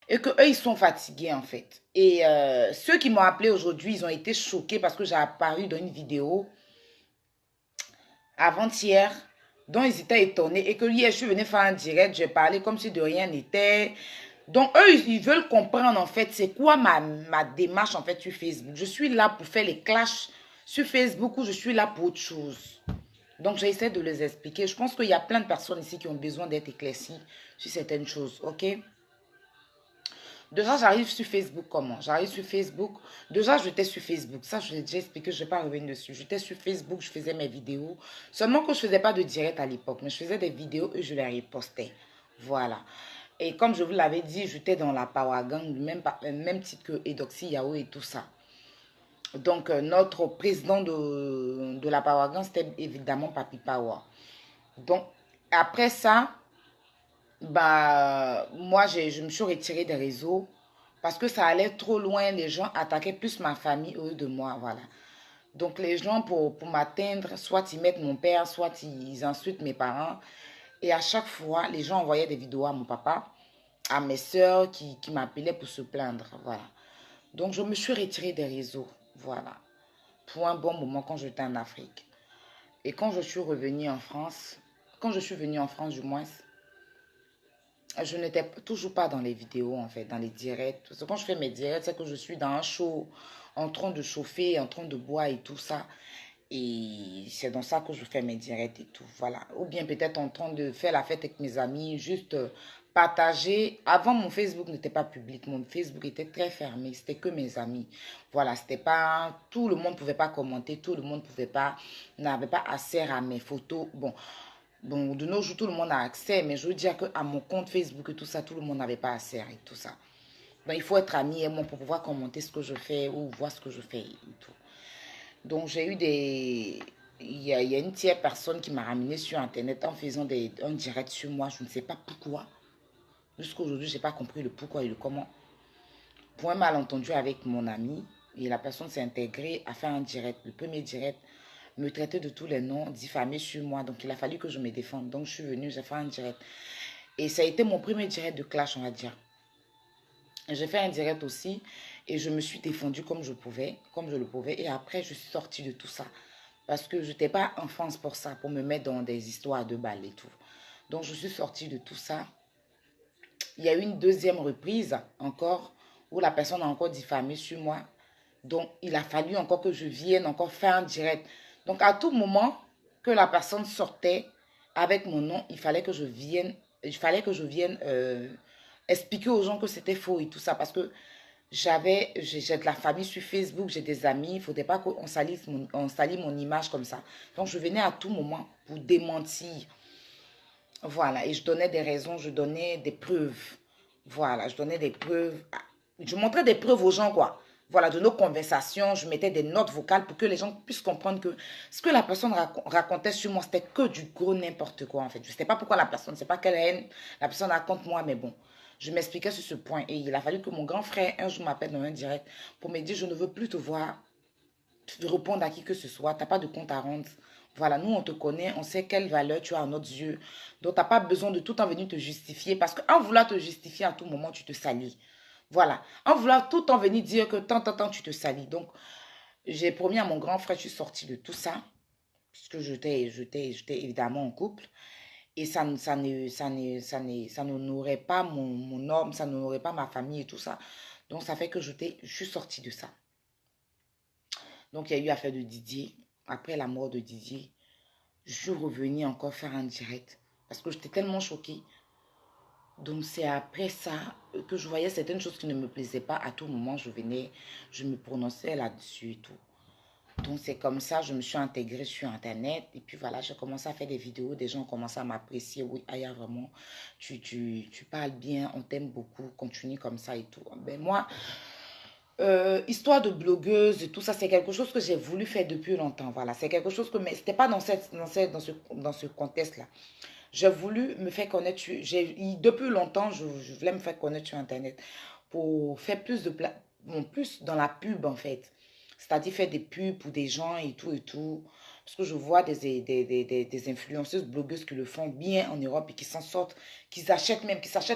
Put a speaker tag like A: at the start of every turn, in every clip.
A: et que eux ils sont fatigués en fait. Et ceux qui m'ont appelé aujourd'hui, ils ont été choqués parce que j'ai apparu dans une vidéo avant-hier dont ils étaient étonnés et que hier je suis venue faire un direct, j'ai parlé comme si de rien n'était. Donc eux ils veulent comprendre en fait c'est quoi ma démarche en fait sur Facebook. Je suis là pour faire les clashs sur Facebook ou je suis là pour autre chose. Donc j'essaie de les expliquer. Je pense qu'il y a plein de personnes ici qui ont besoin d'être éclaircies sur certaines choses, ok? Déjà, j'arrive sur Facebook comment? J'arrive sur Facebook. Déjà, j'étais sur Facebook. Ça, je l'ai déjà expliqué, je ne vais pas revenir dessus. J'étais sur Facebook, je faisais mes vidéos. Seulement que je ne faisais pas de direct à l'époque, mais je faisais des vidéos et je les repostais. Voilà. Et comme je vous l'avais dit, j'étais dans la Power Gang, même titre que Edoxy Yao et tout ça. Donc, notre président de la Power Gang, c'était évidemment Papi Power. Donc, après ça, bah, moi, je me suis retirée des réseaux parce que ça allait trop loin. Les gens attaquaient plus ma famille au lieu de moi, voilà. Donc, les gens, pour m'atteindre, soit ils mettent mon père, soit ils insultent mes parents. Et à chaque fois, les gens envoyaient des vidéos à mon papa, à mes soeurs qui m'appelaient pour se plaindre, voilà. Donc, je me suis retirée des réseaux, voilà, pour un bon moment quand j'étais en Afrique. Et quand je suis revenue en France, quand je suis venue en France du moins, je n'étais toujours pas dans les vidéos, en fait, dans les directs. Parce que quand je fais mes directs, c'est que je suis dans un show, en train de chauffer, en train de boire et tout ça. Et c'est dans ça que je fais mes directs et tout, voilà. Ou bien peut-être en train de faire la fête avec mes amis, juste partager. Avant, mon Facebook n'était pas public, mon Facebook était très fermé, c'était que mes amis. Voilà, c'était pas, tout le monde ne pouvait pas commenter, tout le monde pouvait pas, n'avait pas accès à mes photos. Bon, de nos jours, tout le monde a accès, mais je veux dire qu'à mon compte Facebook et tout ça, tout le monde n'avait pas accès et tout ça. Donc, il faut être ami et moi pour pouvoir commenter ce que je fais ou voir ce que je fais et tout. Donc, j'ai eu des... Il y a une tiers personne qui m'a ramené sur Internet en faisant un direct sur moi. Je ne sais pas pourquoi. Jusqu'à aujourd'hui, je n'ai pas compris le pourquoi et le comment. Pour un malentendu avec mon ami, et la personne s'est intégrée à faire un direct. Le premier direct, me traiter de tous les noms, diffamer sur moi. Donc, il a fallu que je me défende. Donc, je suis venue, j'ai fait un direct. Et ça a été mon premier direct de clash, on va dire. J'ai fait un direct aussi et je me suis défendue comme je pouvais, comme je le pouvais. Et après, je suis sortie de tout ça. Parce que je n'étais pas en France pour ça, pour me mettre dans des histoires de balles et tout. Donc, je suis sortie de tout ça. Il y a eu une deuxième reprise encore où la personne a encore diffamé sur moi. Donc, il a fallu encore que je vienne encore faire un direct. Donc, à tout moment que la personne sortait avec mon nom, il fallait que je vienne expliquer aux gens que c'était faux et tout ça. Parce que j'ai de la famille sur Facebook, j'ai des amis. Il ne faudrait pas qu'on salisse on salit mon image comme ça. Donc, je venais à tout moment pour démentir. Voilà, et je donnais des raisons, je donnais des preuves. Voilà, je donnais des preuves. Je montrais des preuves aux gens, quoi. Voilà, de nos conversations, je mettais des notes vocales pour que les gens puissent comprendre que ce que la personne racontait sur moi, c'était que du gros n'importe quoi, en fait. Je ne sais pas pourquoi la personne, je ne sais pas quelle haine la personne raconte moi, mais bon, je m'expliquais sur ce point. Et il a fallu que mon grand frère, un jour, m'appelle dans un direct pour me dire, je ne veux plus te voir répondre à qui que ce soit. Tu n'as pas de compte à rendre. Voilà, nous, on te connaît, on sait quelle valeur tu as à nos yeux. Donc, tu n'as pas besoin de tout le temps venir te justifier parce qu'en voulant te justifier à tout moment, tu te salis. Voilà. En voulant tout le temps venir dire que tant, tu te salis. Donc, j'ai promis à mon grand frère, je suis sortie de tout ça puisque j'étais évidemment en couple. Et ça n'honorait pas mon homme, ça n'honorait pas ma famille et tout ça. Donc, ça fait que je suis sortie de ça. Donc, il y a eu affaire de Didier. Après la mort de Didier, je suis revenue encore faire un direct. Parce que j'étais tellement choquée. Donc, c'est après ça que je voyais certaines choses qui ne me plaisaient pas. À tout moment, je venais, je me prononçais là-dessus et tout. Donc, c'est comme ça, je me suis intégrée sur Internet. Et puis voilà, j'ai commencé à faire des vidéos. Des gens ont commencé à m'apprécier. Oui, Aya, vraiment, tu parles bien, on t'aime beaucoup. Continue comme ça et tout. Ben, moi, histoire de blogueuse et tout ça, c'est quelque chose que j'ai voulu faire depuis longtemps. Voilà, c'est quelque chose que, mais c'était pas dans ce contexte-là. J'ai voulu me faire connaître, depuis longtemps, je voulais me faire connaître sur Internet pour faire plus dans la pub en fait. C'est-à-dire faire des pubs pour des gens et tout et tout. Parce que je vois des influenceuses, blogueuses qui le font bien en Europe et qui s'en sortent, qui s'achètent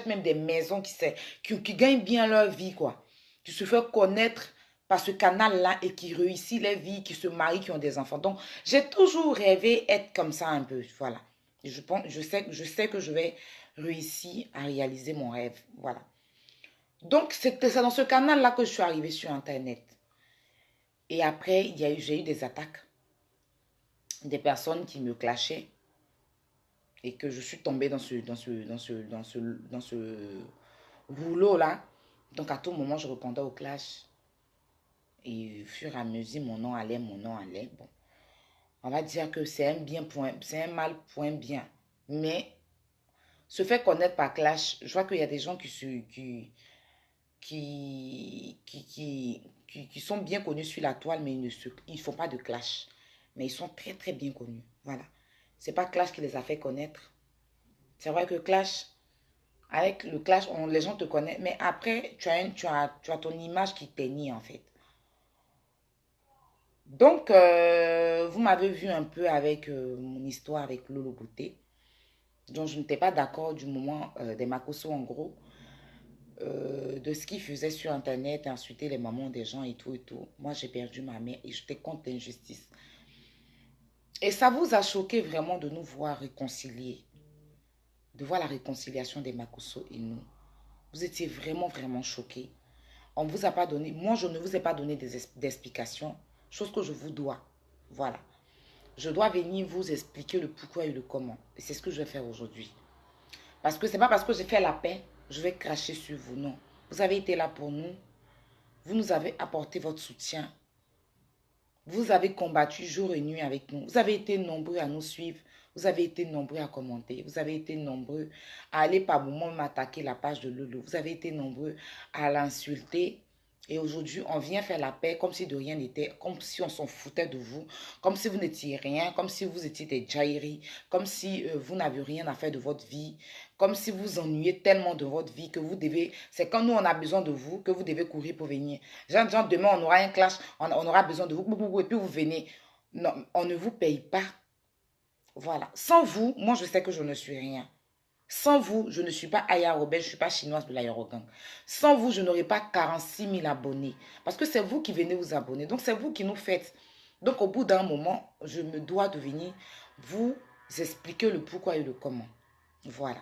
A: même des maisons, qui gagnent bien leur vie, quoi. Qui se font connaître par ce canal-là et qui réussissent leur vie, qui se marient, qui ont des enfants. Donc, j'ai toujours rêvé être comme ça un peu, voilà. Et je sais que je vais réussir à réaliser mon rêve, voilà. Donc, c'est dans ce canal-là que je suis arrivée sur Internet. Et après, j'ai eu des attaques. Des personnes qui me clashaient. Et que je suis tombée dans ce rouleau-là. Donc, à tout moment, je répondais au clash. Et au fur et à mesure, mon nom allait, mon nom allait. Bon, on va dire que c'est un mal point bien. Mais, se faire connaître par clash, je vois qu'il y a des gens qui sont bien connus sur la toile, mais ils ne font pas de clash. Mais ils sont très, très bien connus. Voilà. C'est pas Clash qui les a fait connaître. C'est vrai que Clash, avec le Clash, les gens te connaissent. Mais après, tu as ton image qui teignit, en fait. Donc, vous m'avez vu un peu avec mon histoire avec Lolo Beauté. Donc, je n'étais pas d'accord du moment des Makosso, en gros. De ce qu'ils faisaient sur Internet, insulter les mamans des gens et tout et tout. Moi, j'ai perdu ma mère et j'étais contre l'injustice. Et ça vous a choqué vraiment de nous voir réconcilier, de voir la réconciliation des Makosso et nous. Vous étiez vraiment, vraiment choqués. On ne vous a pas donné, moi, je ne vous ai pas donné d'explications, chose que je vous dois. Voilà. Je dois venir vous expliquer le pourquoi et le comment. Et c'est ce que je vais faire aujourd'hui. Parce que ce n'est pas parce que j'ai fait la paix, je vais cracher sur vous. Non. Vous avez été là pour nous. Vous nous avez apporté votre soutien. Vous avez combattu jour et nuit avec nous. Vous avez été nombreux à nous suivre. Vous avez été nombreux à commenter. Vous avez été nombreux à aller par moments m'attaquer la page de Lolo. Vous avez été nombreux à l'insulter. Et aujourd'hui, on vient faire la paix comme si de rien n'était, comme si on s'en foutait de vous, comme si vous n'étiez rien, comme si vous étiez des jaïris, comme si vous n'aviez rien à faire de votre vie, comme si vous ennuyez tellement de votre vie que vous devez, c'est quand nous on a besoin de vous que vous devez courir pour venir. Genre, demain on aura un clash, on aura besoin de vous, et puis vous venez. Non, on ne vous paye pas. Voilà. Sans vous, moi je sais que je ne suis rien. Sans vous, je ne suis pas Aya Robert, je ne suis pas chinoise de l'aérogang. Sans vous, je n'aurais pas 46 000 abonnés. Parce que c'est vous qui venez vous abonner. Donc, c'est vous qui nous faites. Donc, au bout d'un moment, je me dois de venir vous expliquer le pourquoi et le comment. Voilà.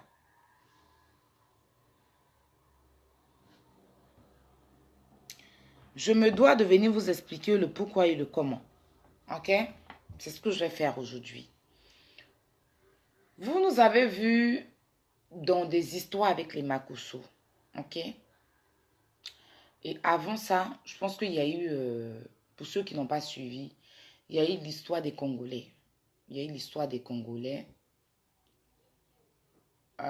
A: Je me dois de venir vous expliquer le pourquoi et le comment. Ok? C'est ce que je vais faire aujourd'hui. Vous nous avez vus dans des histoires avec les Makosso. Ok? Et avant ça, je pense qu'il y a eu, pour ceux qui n'ont pas suivi, il y a eu l'histoire des Congolais. Il y a eu l'histoire des Congolais. Il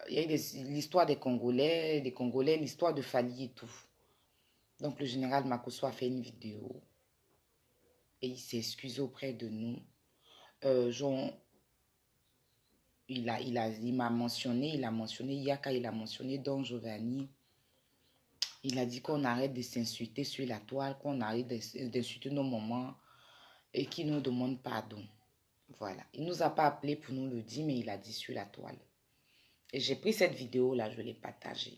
A: y a eu l'histoire des Congolais, l'histoire de Fali et tout. Donc le général Makosso a fait une vidéo et il s'est excusé auprès de nous. Genre, il m'a mentionné, Yaka, il a mentionné Don Giovanni. Il a dit qu'on arrête de s'insulter sur la toile, qu'on arrête d'insulter nos mamans et qu'il nous demande pardon. Voilà. Il ne nous a pas appelé pour nous le dire, mais il a dit sur la toile. Et j'ai pris cette vidéo-là, je l'ai partagée.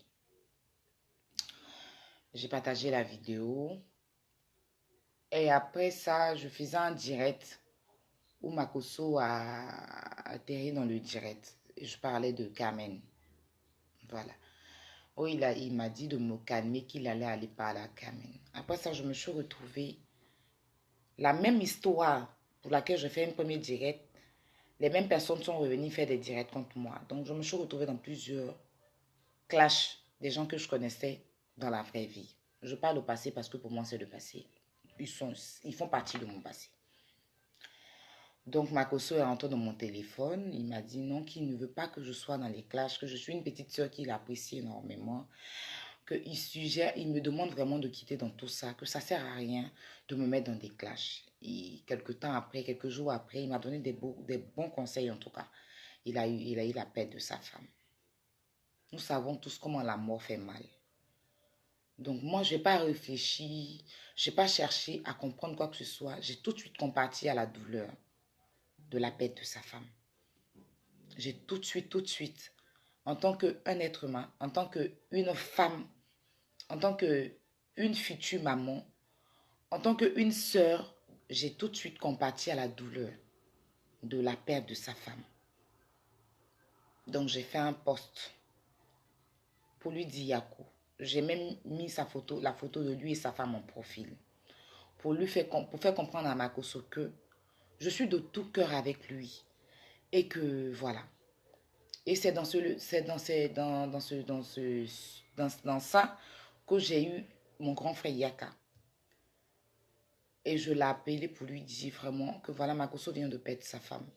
A: J'ai partagé la vidéo. Et après ça, je faisais un direct où Makosso a atterri dans le direct. Et je parlais de Carmen. Voilà. Où il m'a dit de me calmer, qu'il allait aller parler à Carmen. Après ça, je me suis retrouvée. La même histoire pour laquelle je fais un premier direct, les mêmes personnes sont revenues faire des directs contre moi. Donc, je me suis retrouvée dans plusieurs clashs des gens que je connaissais dans la vraie vie. Je parle au passé parce que pour moi, c'est le passé. Ils font partie de mon passé. Donc, Makosso est rentré dans mon téléphone. Il m'a dit non, qu'il ne veut pas que je sois dans les clashs, que je suis une petite soeur qu'il apprécie énormément, il me demande vraiment de quitter dans tout ça, que ça ne sert à rien de me mettre dans des clashs. Et quelques jours après, il m'a donné des bons conseils en tout cas. Il a eu la paix de sa femme. Nous savons tous comment la mort fait mal. Donc, moi, je n'ai pas réfléchi, je n'ai pas cherché à comprendre quoi que ce soit. J'ai tout de suite compati à la douleur de la perte de sa femme. J'ai tout de suite, en tant qu'un être humain, en tant qu'une femme, en tant qu'une future maman, en tant qu'une sœur, j'ai tout de suite compati à la douleur de la perte de sa femme. Donc, j'ai fait un post pour lui dire Yakou. J'ai même mis sa photo, la photo de lui et sa femme en profil. Pour faire comprendre à Makoso que je suis de tout cœur avec lui. Et que voilà. Et c'est dans ça que j'ai eu mon grand frère Yaka. Et je l'ai appelé pour lui dire vraiment que voilà, Makoso vient de perdre sa femme.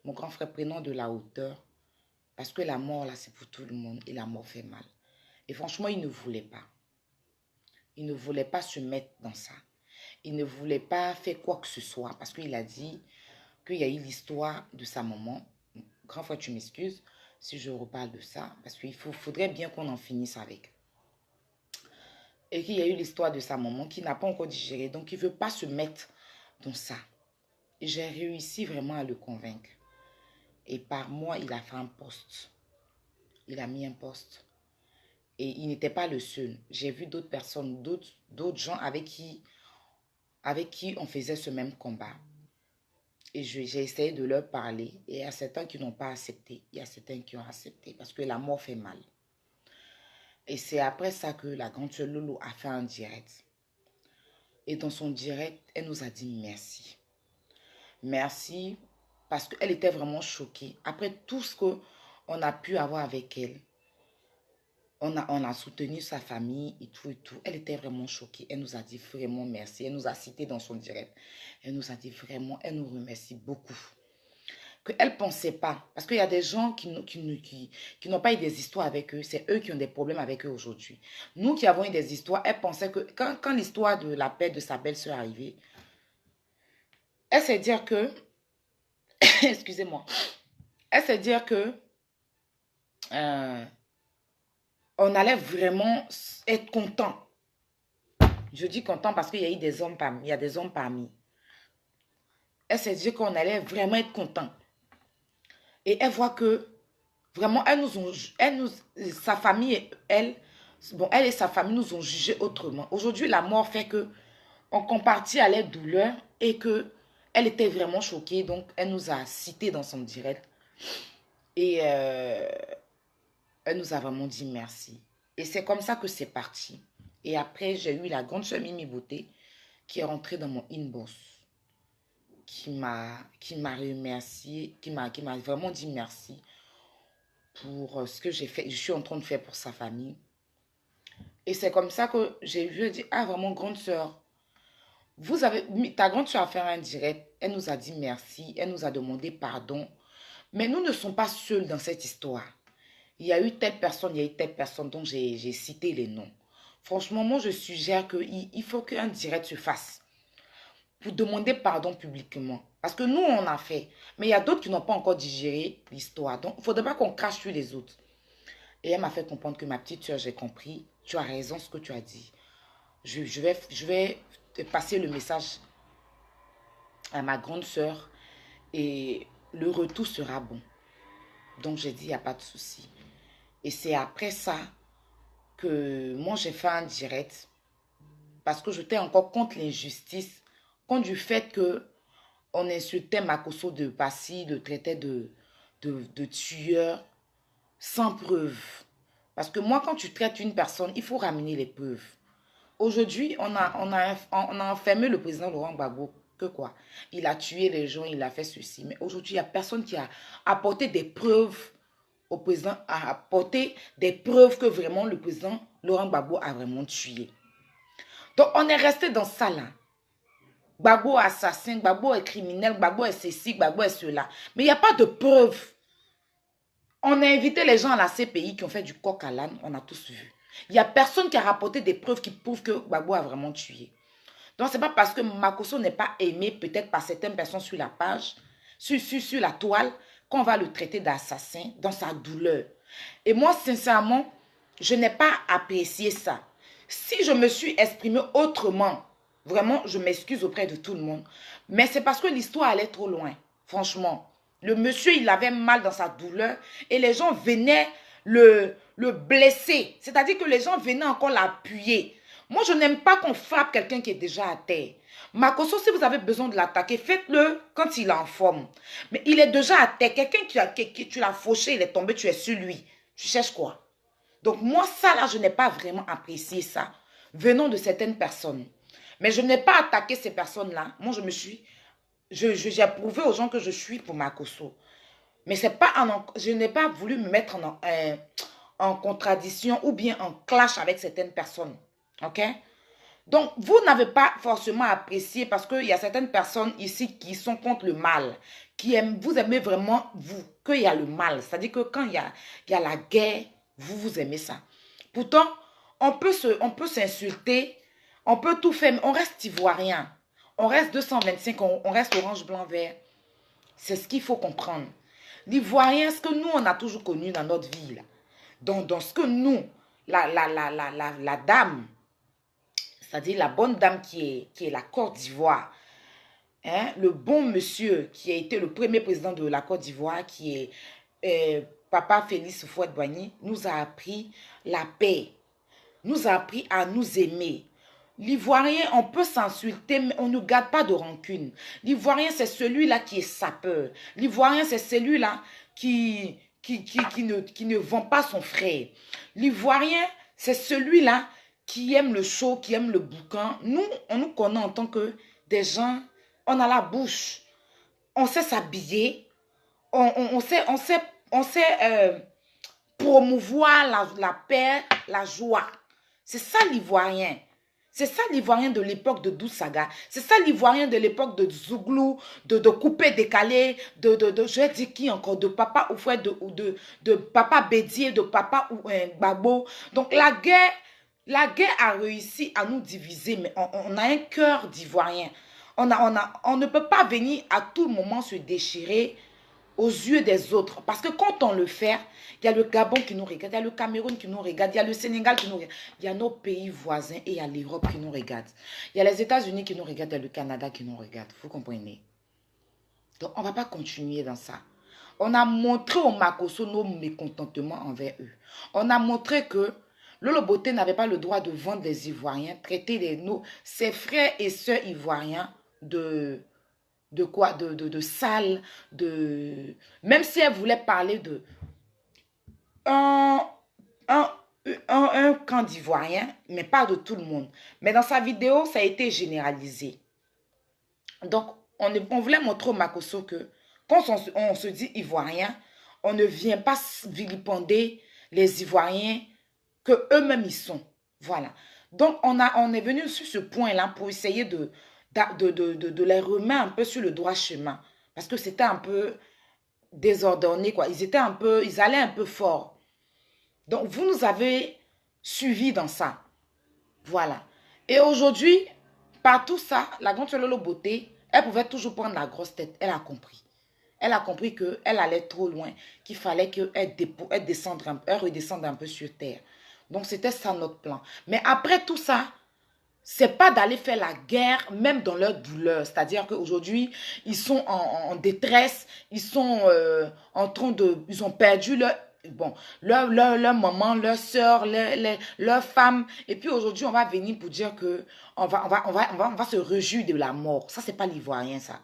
A: Mon grand frère, prenant de la hauteur, parce que la mort, là, c'est pour tout le monde et la mort fait mal. Et franchement, il ne voulait pas. Il ne voulait pas se mettre dans ça. Il ne voulait pas faire quoi que ce soit parce qu'il a dit qu'il y a eu l'histoire de sa maman. Grand frère, tu m'excuses si je reparle de ça parce qu'il faudrait bien qu'on en finisse avec. Et qu'il y a eu l'histoire de sa maman qui n'a pas encore digéré. Donc, il ne veut pas se mettre dans ça. Et j'ai réussi vraiment à le convaincre. Et par moi, il a fait un post. Il a mis un post. Et il n'était pas le seul. J'ai vu d'autres personnes, d'autres gens avec qui on faisait ce même combat. Et j'ai essayé de leur parler. Et il y a certains qui n'ont pas accepté. Il y a certains qui ont accepté. Parce que la mort fait mal. Et c'est après ça que la grande sœur Lolo a fait un direct. Et dans son direct, elle nous a dit merci. Merci parce qu'elle était vraiment choquée. Après tout ce qu'on a pu avoir avec elle, on a soutenu sa famille et tout et tout. Elle était vraiment choquée. Elle nous a dit vraiment merci. Elle nous a cité dans son direct. Elle nous a dit vraiment, elle nous remercie beaucoup. Qu'elle ne pensait pas. Parce qu'il y a des gens qui n'ont pas eu des histoires avec eux. C'est eux qui ont des problèmes avec eux aujourd'hui. Nous qui avons eu des histoires, elle pensait que quand l'histoire de la perte de sa belle-sœur est arrivée, elle s'est dit que, excusez-moi, elle s'est dit que on allait vraiment être content. Je dis content parce qu'il y a eu des hommes parmi. Il y a des hommes parmi. Elle s'est dit qu'on allait vraiment être content. Et elle voit que vraiment, sa famille et elle et sa famille nous ont jugés autrement. Aujourd'hui, la mort fait que on compatit à leur douleur et que elle était vraiment choquée. Donc, elle nous a cité dans son direct. Et elle nous a vraiment dit merci. Et c'est comme ça que c'est parti. Et après, j'ai eu la grande sœur Mimi Beauté qui est rentrée dans mon inbox, qui m'a remercié, qui m'a vraiment dit merci pour ce que j'ai fait, je suis en train de faire pour sa famille. Et c'est comme ça que j'ai vu, dit, ah vraiment grande sœur, ta grande sœur a fait un direct, elle nous a dit merci, elle nous a demandé pardon. Mais nous ne sommes pas seuls dans cette histoire. Il y a eu telle personne, il y a eu telle personne dont j'ai cité les noms. Franchement, moi, je suggère qu'il faut qu'un direct se fasse pour demander pardon publiquement. Parce que nous, on a fait. Mais il y a d'autres qui n'ont pas encore digéré l'histoire. Donc, il ne faudrait pas qu'on crache sur les autres. Et elle m'a fait comprendre que ma petite soeur, j'ai compris. Tu as raison ce que tu as dit. Je vais te passer le message à ma grande soeur et le retour sera bon. Donc, j'ai dit, il n'y a pas de souci. Et c'est après ça que moi, j'ai fait un direct parce que j'étais encore contre l'injustice, contre du fait que on insultait Makoso de Passy, le traitait de tueur sans preuve. Parce que moi, quand tu traites une personne, il faut ramener les preuves. Aujourd'hui, on a enfermé le président Laurent Gbagbo. Que quoi? Il a tué les gens, il a fait ceci. Mais aujourd'hui, il n'y a personne qui a apporté des preuves au président, a apporté des preuves que vraiment le président Laurent Gbagbo a vraiment tué. Donc, on est resté dans ça là. Gbagbo assassin, Gbagbo est criminel, Gbagbo est ceci, Gbagbo est cela. Mais il n'y a pas de preuves. On a invité les gens à la CPI qui ont fait du coq à l'âne, on a tous vu. Il n'y a personne qui a rapporté des preuves qui prouvent que Gbagbo a vraiment tué. Donc, ce n'est pas parce que Makoso n'est pas aimé peut-être par certaines personnes sur la page, sur la toile, qu'on va le traiter d'assassin dans sa douleur. Et moi, sincèrement, je n'ai pas apprécié ça. Si je me suis exprimée autrement, vraiment, je m'excuse auprès de tout le monde. Mais c'est parce que l'histoire allait trop loin. Franchement. Le monsieur, il avait mal dans sa douleur et les gens venaient le blesser. C'est-à-dire que les gens venaient encore l'appuyer. Moi, je n'aime pas qu'on frappe quelqu'un qui est déjà à terre. Makosso, si vous avez besoin de l'attaquer, faites-le quand il est en forme. Mais il est déjà à terre. Quelqu'un qui tu l'as fauché, il est tombé, tu es sur lui. Tu cherches quoi? Donc moi, ça là, je n'ai pas vraiment apprécié ça, venant de certaines personnes. Mais je n'ai pas attaqué ces personnes-là. Moi, j'ai prouvé aux gens que je suis pour Makosso. Mais c'est pas je n'ai pas voulu me mettre en contradiction ou bien en clash avec certaines personnes. OK? Donc, vous n'avez pas forcément apprécié parce qu'il y a certaines personnes ici qui sont contre le mal, vous aimez vraiment, vous, qu'il y a le mal. C'est-à-dire que quand il y a la guerre, vous aimez ça. Pourtant, on peut s'insulter, on peut tout faire, mais on reste ivoirien. On reste 225, on reste orange, blanc, vert. C'est ce qu'il faut comprendre. L'ivoirien, ce que nous, on a toujours connu dans notre vie, là. Dans ce que nous, la dame, c'est-à-dire la bonne dame qui est la Côte d'Ivoire, hein, le bon monsieur qui a été le premier président de la Côte d'Ivoire, qui est Papa Félix Houphouët-Boigny, nous a appris la paix, nous a appris à nous aimer. L'Ivoirien, on peut s'insulter, mais on ne garde pas de rancune. L'Ivoirien, c'est celui-là qui est sapeur. L'Ivoirien, c'est celui-là qui ne vend pas son frère. L'Ivoirien, c'est celui-là qui aime le show, qui aime le boucan. Nous, on nous connaît en tant que des gens, on a la bouche, on sait s'habiller, on sait promouvoir la paix, la joie. C'est ça l'Ivoirien. C'est ça l'Ivoirien de l'époque de Dousaga. C'est ça l'Ivoirien de l'époque de Zouglou, de Coupé Décalé, je vais dire qui encore, de Papa Oufouet, de Papa Bédier, de Papa Gbagbo. Donc la guerre a réussi à nous diviser, mais on a un cœur d'Ivoirien. On ne peut pas venir à tout moment se déchirer aux yeux des autres. Parce que quand on le fait, il y a le Gabon qui nous regarde, il y a le Cameroun qui nous regarde, il y a le Sénégal qui nous regarde, il y a nos pays voisins et il y a l'Europe qui nous regarde. Il y a les États-Unis qui nous regardent et le Canada qui nous regarde. Vous comprenez? Donc, on ne va pas continuer dans ça. On a montré au Makosso nos mécontentements envers eux. On a montré que Lolo Beauté n'avait pas le droit de vendre des Ivoiriens, traiter ses frères et sœurs ivoiriens de quoi? De sale, même si elle voulait parler de un camp d'Ivoiriens, mais pas de tout le monde. Mais dans sa vidéo, ça a été généralisé. Donc, on voulait montrer au Makosso que quand on se dit Ivoirien, on ne vient pas vilipender les Ivoiriens que eux-mêmes ils sont. Voilà. Donc, on est venu sur ce point-là pour essayer de les remettre un peu sur le droit chemin. Parce que c'était un peu désordonné, quoi. Ils allaient un peu fort. Donc, vous nous avez suivis dans ça. Voilà. Et aujourd'hui, par tout ça, la grande Lolo Beauté, elle pouvait toujours prendre la grosse tête. Elle a compris. Elle a compris qu'elle allait trop loin, qu'il fallait qu'elle redescende un peu sur terre. Donc, c'était ça notre plan. Mais après tout ça, c'est pas d'aller faire la guerre, même dans leur douleur. C'est-à-dire qu'aujourd'hui, ils sont en détresse, ils sont ils ont perdu leur maman, leur soeur, leur femme. Et puis aujourd'hui, on va venir pour dire que on va se réjouir de la mort. Ça, c'est pas l'Ivoirien, ça.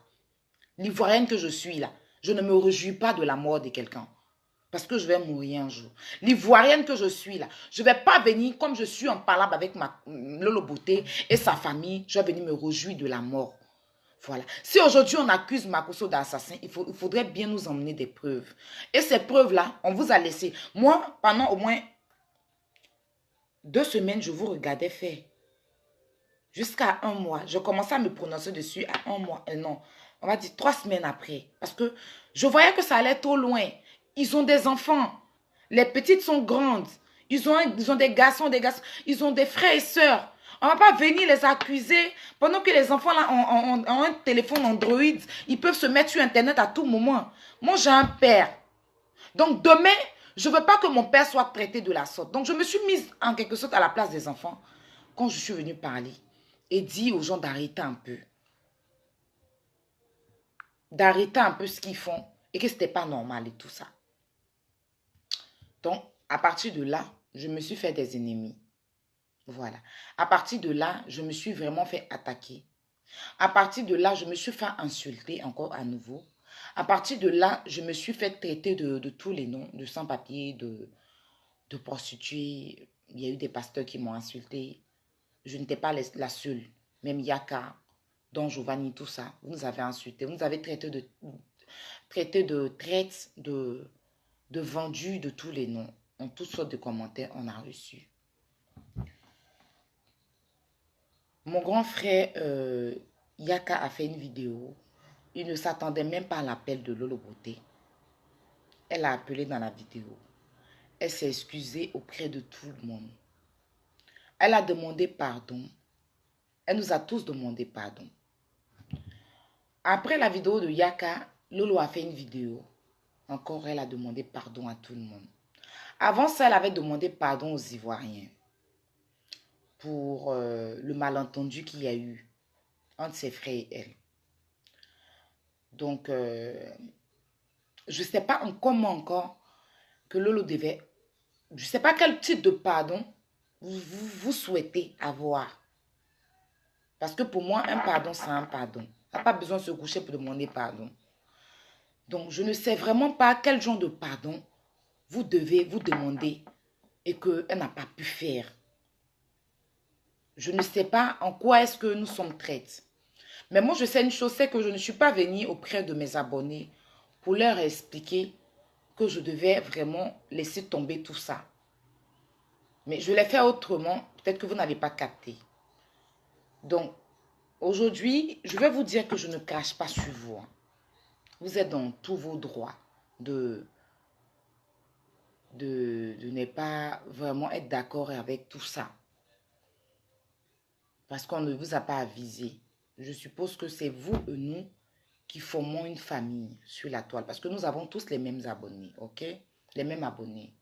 A: L'Ivoirienne que je suis, là, je ne me réjouis pas de la mort de quelqu'un. Parce que je vais mourir un jour. L'Ivoirienne que je suis là, je ne vais pas venir comme je suis en palabre avec Lolo Beauté et sa famille, je vais venir me réjouir de la mort. Voilà. Si aujourd'hui on accuse Makosso d'assassin, il faudrait bien nous emmener des preuves. Et ces preuves-là, on vous a laissé. Moi, pendant au moins 2 semaines, je vous regardais faire. Jusqu'à 1 mois. Je commençais à me prononcer dessus à 1 mois. Non, on va dire 3 semaines après. Parce que je voyais que ça allait trop loin. Ils ont des enfants. Les petites sont grandes. Ils ont des garçons, Ils ont des frères et sœurs. On ne va pas venir les accuser pendant que les enfants là, ont un téléphone Android. Ils peuvent se mettre sur Internet à tout moment. Moi, j'ai un père. Donc, demain, je ne veux pas que mon père soit traité de la sorte. Donc, je me suis mise en quelque sorte à la place des enfants. quand je suis venue parler et dire aux gens d'arrêter un peu. D'arrêter un peu ce qu'ils font et que ce n'était pas normal et tout ça. Donc, à partir de là, je me suis fait des ennemis. Voilà. À partir de là, je me suis vraiment fait attaquer. À partir de là, je me suis fait insulter encore à nouveau. À partir de là, je me suis fait traiter de tous les noms, de sans-papiers, de prostituées. Il y a eu des pasteurs qui m'ont insulté. Je n'étais pas la seule. Même Yaka, Don Giovanni, tout ça. Vous nous avez insulté. Vous nous avez traité de traite, de vendus, de tous les noms. En toutes sortes de commentaires, on a reçu. Mon grand frère Yaka a fait une vidéo. Il ne s'attendait même pas à l'appel de Lolo Beauté. Elle a appelé dans la vidéo. Elle s'est excusée auprès de tout le monde. Elle a demandé pardon. Elle nous a tous demandé pardon. Après la vidéo de Yaka, Lolo a fait une vidéo. Encore, elle a demandé pardon à tout le monde. Avant ça, elle avait demandé pardon aux Ivoiriens pour le malentendu qu'il y a eu entre ses frères et elle. Donc, je ne sais pas comment encore que Lolo devait... Je ne sais pas quel type de pardon vous souhaitez avoir. Parce que pour moi, un pardon, c'est un pardon. On n'a pas besoin de se coucher pour demander pardon. Donc, je ne sais vraiment pas quel genre de pardon vous devez vous demander et qu'elle n'a pas pu faire. Je ne sais pas en quoi est-ce que nous sommes traites. Mais moi, je sais une chose, c'est que je ne suis pas venue auprès de mes abonnés pour leur expliquer que je devais vraiment laisser tomber tout ça. Mais je l'ai fait autrement. Peut-être que vous n'avez pas capté. Donc, aujourd'hui, je vais vous dire que je ne crache pas sur vous. Vous êtes dans tous vos droits de ne pas vraiment être d'accord avec tout ça. Parce qu'on ne vous a pas avisé. Je suppose que c'est vous et nous qui formons une famille sur la toile. Parce que nous avons tous les mêmes abonnés, ok? Les mêmes abonnés.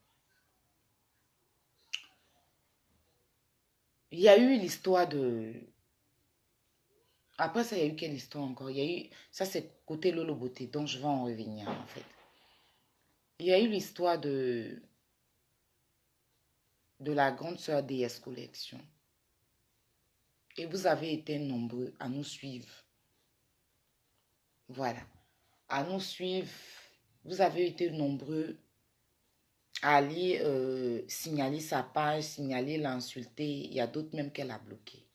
A: Il y a eu l'histoire de... Après ça, il y a eu quelle histoire encore? Il y a eu... Ça, c'est côté Lolo Beauté, donc je vais en revenir, en fait. Il y a eu l'histoire de la grande sœur DS Collection. Et vous avez été nombreux à nous suivre. Voilà. À nous suivre. Vous avez été nombreux à aller signaler sa page, signaler l'insulter. Il y a d'autres même qu'elle a bloqué.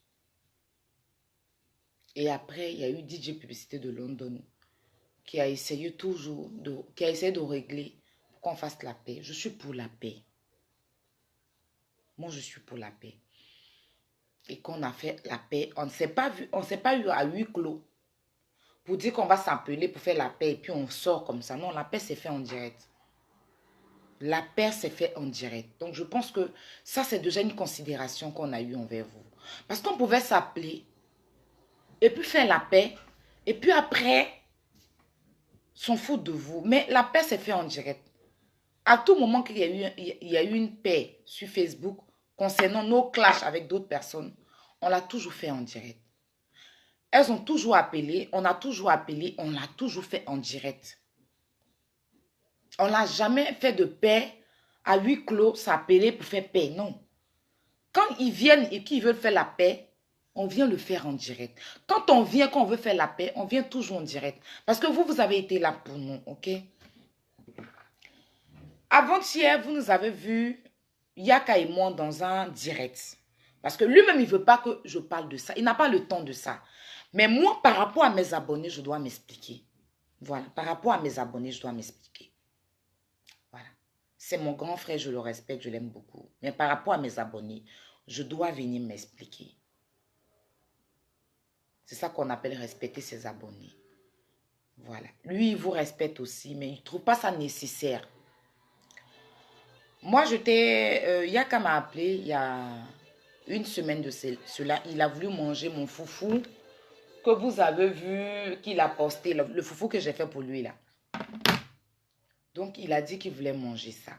A: Et après, il y a eu DJ Publicité de London qui a essayé toujours de régler pour qu'on fasse la paix. Je suis pour la paix. Moi, je suis pour la paix. Et qu'on a fait la paix. On ne s'est pas eu à huis clos pour dire qu'on va s'appeler pour faire la paix et puis on sort comme ça. Non, la paix s'est fait en direct. La paix s'est fait en direct. Donc, je pense que ça, c'est déjà une considération qu'on a eue envers vous. Parce qu'on pouvait s'appeler et puis faire la paix et puis après, s'en foutre de vous. Mais la paix s'est fait en direct. À tout moment qu'il y a eu une paix sur Facebook concernant nos clashs avec d'autres personnes, on l'a toujours fait en direct. Elles ont toujours appelé, on a toujours appelé, on l'a toujours fait en direct. On n'a jamais fait de paix à huis clos, s'appeler pour faire paix, non. Quand ils viennent et qu'ils veulent faire la paix, on vient le faire en direct. Quand on veut faire la paix, on vient toujours en direct. Parce que vous avez été là pour nous, ok? Avant-hier, vous nous avez vu, Yaka et moi, dans un direct. Parce que lui-même, il ne veut pas que je parle de ça. Il n'a pas le temps de ça. Mais moi, par rapport à mes abonnés, je dois m'expliquer. Voilà, par rapport à mes abonnés, je dois m'expliquer. Voilà. C'est mon grand frère, je le respecte, je l'aime beaucoup. Mais par rapport à mes abonnés, je dois venir m'expliquer. C'est ça qu'on appelle respecter ses abonnés. Voilà. Lui, il vous respecte aussi, mais il ne trouve pas ça nécessaire. Moi, Yaka m'a appelé il y a une semaine de cela. Il a voulu manger mon foufou que vous avez vu qu'il a posté. Le foufou que j'ai fait pour lui, là. Donc, il a dit qu'il voulait manger ça.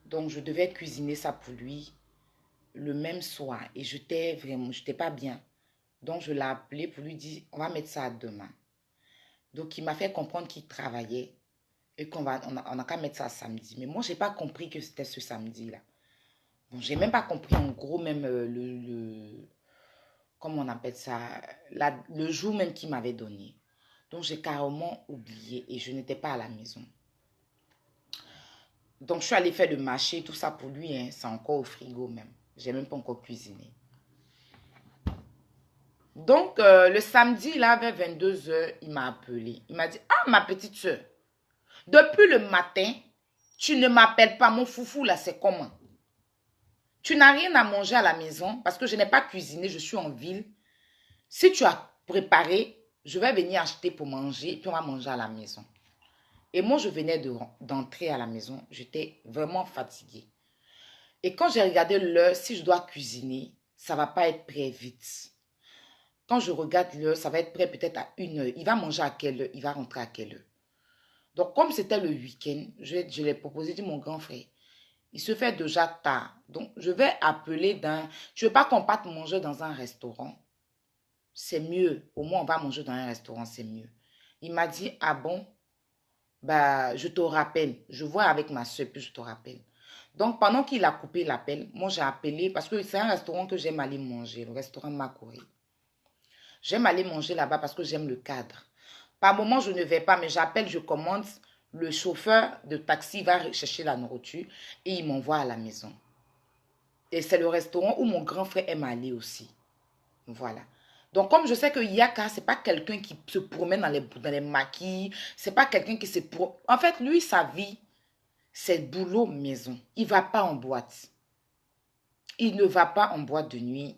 A: Donc, je devais cuisiner ça pour lui. le même soir et j'étais pas bien. Donc, je l'ai appelé pour lui dire, on va mettre ça à demain. Donc, il m'a fait comprendre qu'il travaillait et on a qu'à mettre ça samedi. Mais moi, je n'ai pas compris que c'était ce samedi-là. Bon, je n'ai même pas compris en gros même comment on appelle ça, le jour même qu'il m'avait donné. Donc, j'ai carrément oublié et je n'étais pas à la maison. Donc, je suis allée faire le marché, tout ça pour lui, hein, c'est encore au frigo même. J'ai même pas encore cuisiné. Donc, le samedi, là, vers 22h, il m'a appelé. Il m'a dit, ah, ma petite soeur, depuis le matin, tu ne m'appelles pas, mon foufou, là, c'est comment? Tu n'as rien à manger à la maison parce que je n'ai pas cuisiné, je suis en ville. Si tu as préparé, je vais venir acheter pour manger, puis on va manger à la maison. Et moi, je venais d'entrer à la maison. J'étais vraiment fatiguée. Et quand j'ai regardé l'heure, si je dois cuisiner, ça ne va pas être prêt vite. Quand je regarde l'heure, ça va être prêt peut-être à 1h. Il va manger à quelle heure? Il va rentrer à quelle heure? Donc, comme c'était le week-end, je lui ai proposé, dit mon grand frère, il se fait déjà tard. Donc, je vais appeler d'un... Je ne veux pas qu'on parte manger dans un restaurant. C'est mieux. Au moins, on va manger dans un restaurant, c'est mieux. Il m'a dit, ah bon? Bah, je te rappelle. Je vois avec ma soeur, puis je te rappelle. Donc, pendant qu'il a coupé l'appel, moi, j'ai appelé, parce que c'est un restaurant que j'aime aller manger, le restaurant Makori. J'aime aller manger là-bas parce que j'aime le cadre. Par moment, je ne vais pas, mais j'appelle, je commande. Le chauffeur de taxi va chercher la nourriture et il m'envoie à la maison. Et c'est le restaurant où mon grand frère aime aller aussi. Voilà. Donc, comme je sais que Yaka, ce n'est pas quelqu'un qui se promène dans les maquis, ce n'est pas quelqu'un qui se... En fait, lui, sa vie, c'est boulot maison. Il ne va pas en boîte. Il ne va pas en boîte de nuit.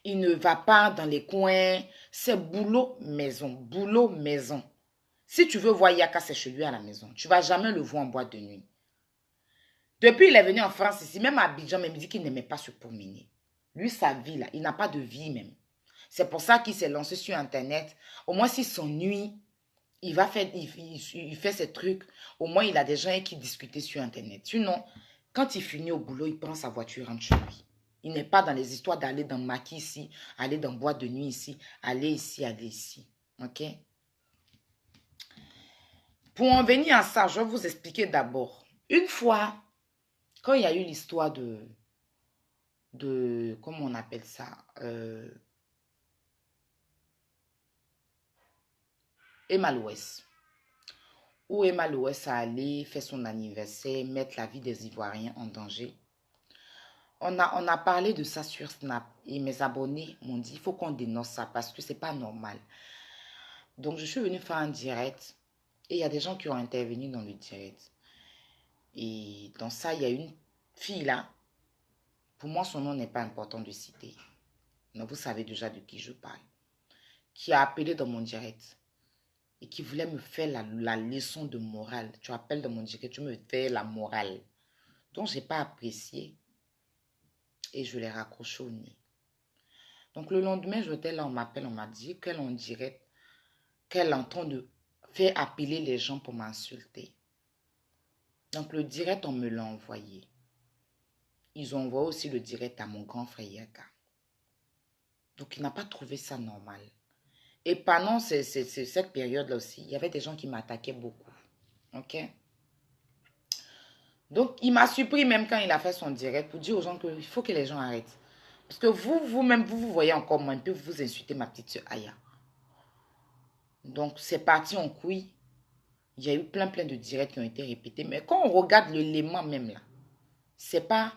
A: Il ne va pas dans les coins. C'est boulot maison. Boulot maison. Si tu veux voir Yaka, c'est chez lui à la maison. Tu ne vas jamais le voir en boîte de nuit. Depuis il est venu en France ici, même à Abidjan, il me dit qu'il n'aimait pas se promener. Lui, sa vie, là, il n'a pas de vie même. C'est pour ça qu'il s'est lancé sur Internet. Au moins, s'il s'ennuie, il fait ses trucs. Au moins, il a des gens qui discutent sur Internet. Sinon, quand il finit au boulot, il prend sa voiture et rentre chez lui. Il n'est pas dans les histoires d'aller dans maquis ici, aller dans boîte de nuit ici, aller ici, aller ici. OK? Pour en venir à ça, je vais vous expliquer d'abord. Une fois, quand il y a eu l'histoire comment on appelle ça? Emma Louès. Où Emma Louès a allé faire son anniversaire, mettre la vie des Ivoiriens en danger. On a parlé de ça sur Snap et mes abonnés m'ont dit, il faut qu'on dénonce ça parce que c'est pas normal. Donc, je suis venue faire un direct et il y a des gens qui ont intervenu dans le direct. Et dans ça, il y a une fille là. Pour moi, son nom n'est pas important de citer. Mais vous savez déjà de qui je parle. Qui a appelé dans mon direct et qui voulait me faire la leçon de morale. Tu appelles dans mon direct, tu me fais la morale. Donc, je n'ai pas apprécié et je l'ai raccroché au nez. Donc, le lendemain, j'étais là, on m'appelle, on m'a dit qu'elle en direct, qu'elle est en train de faire appeler les gens pour m'insulter. Donc, le direct, on me l'a envoyé. Ils ont envoyé aussi le direct à mon grand frère Yaka. Donc, il n'a pas trouvé ça normal. Et pendant cette période-là aussi, il y avait des gens qui m'attaquaient beaucoup. OK? Donc, il m'a surpris même quand il a fait son direct pour dire aux gens qu'il faut que les gens arrêtent. Parce que vous-même, vous voyez encore moins, puis vous insultez ma petite soeur Aya. Donc, c'est parti en couille. Il y a eu plein de directs qui ont été répétés. Mais quand on regarde l'élément même là, c'est pas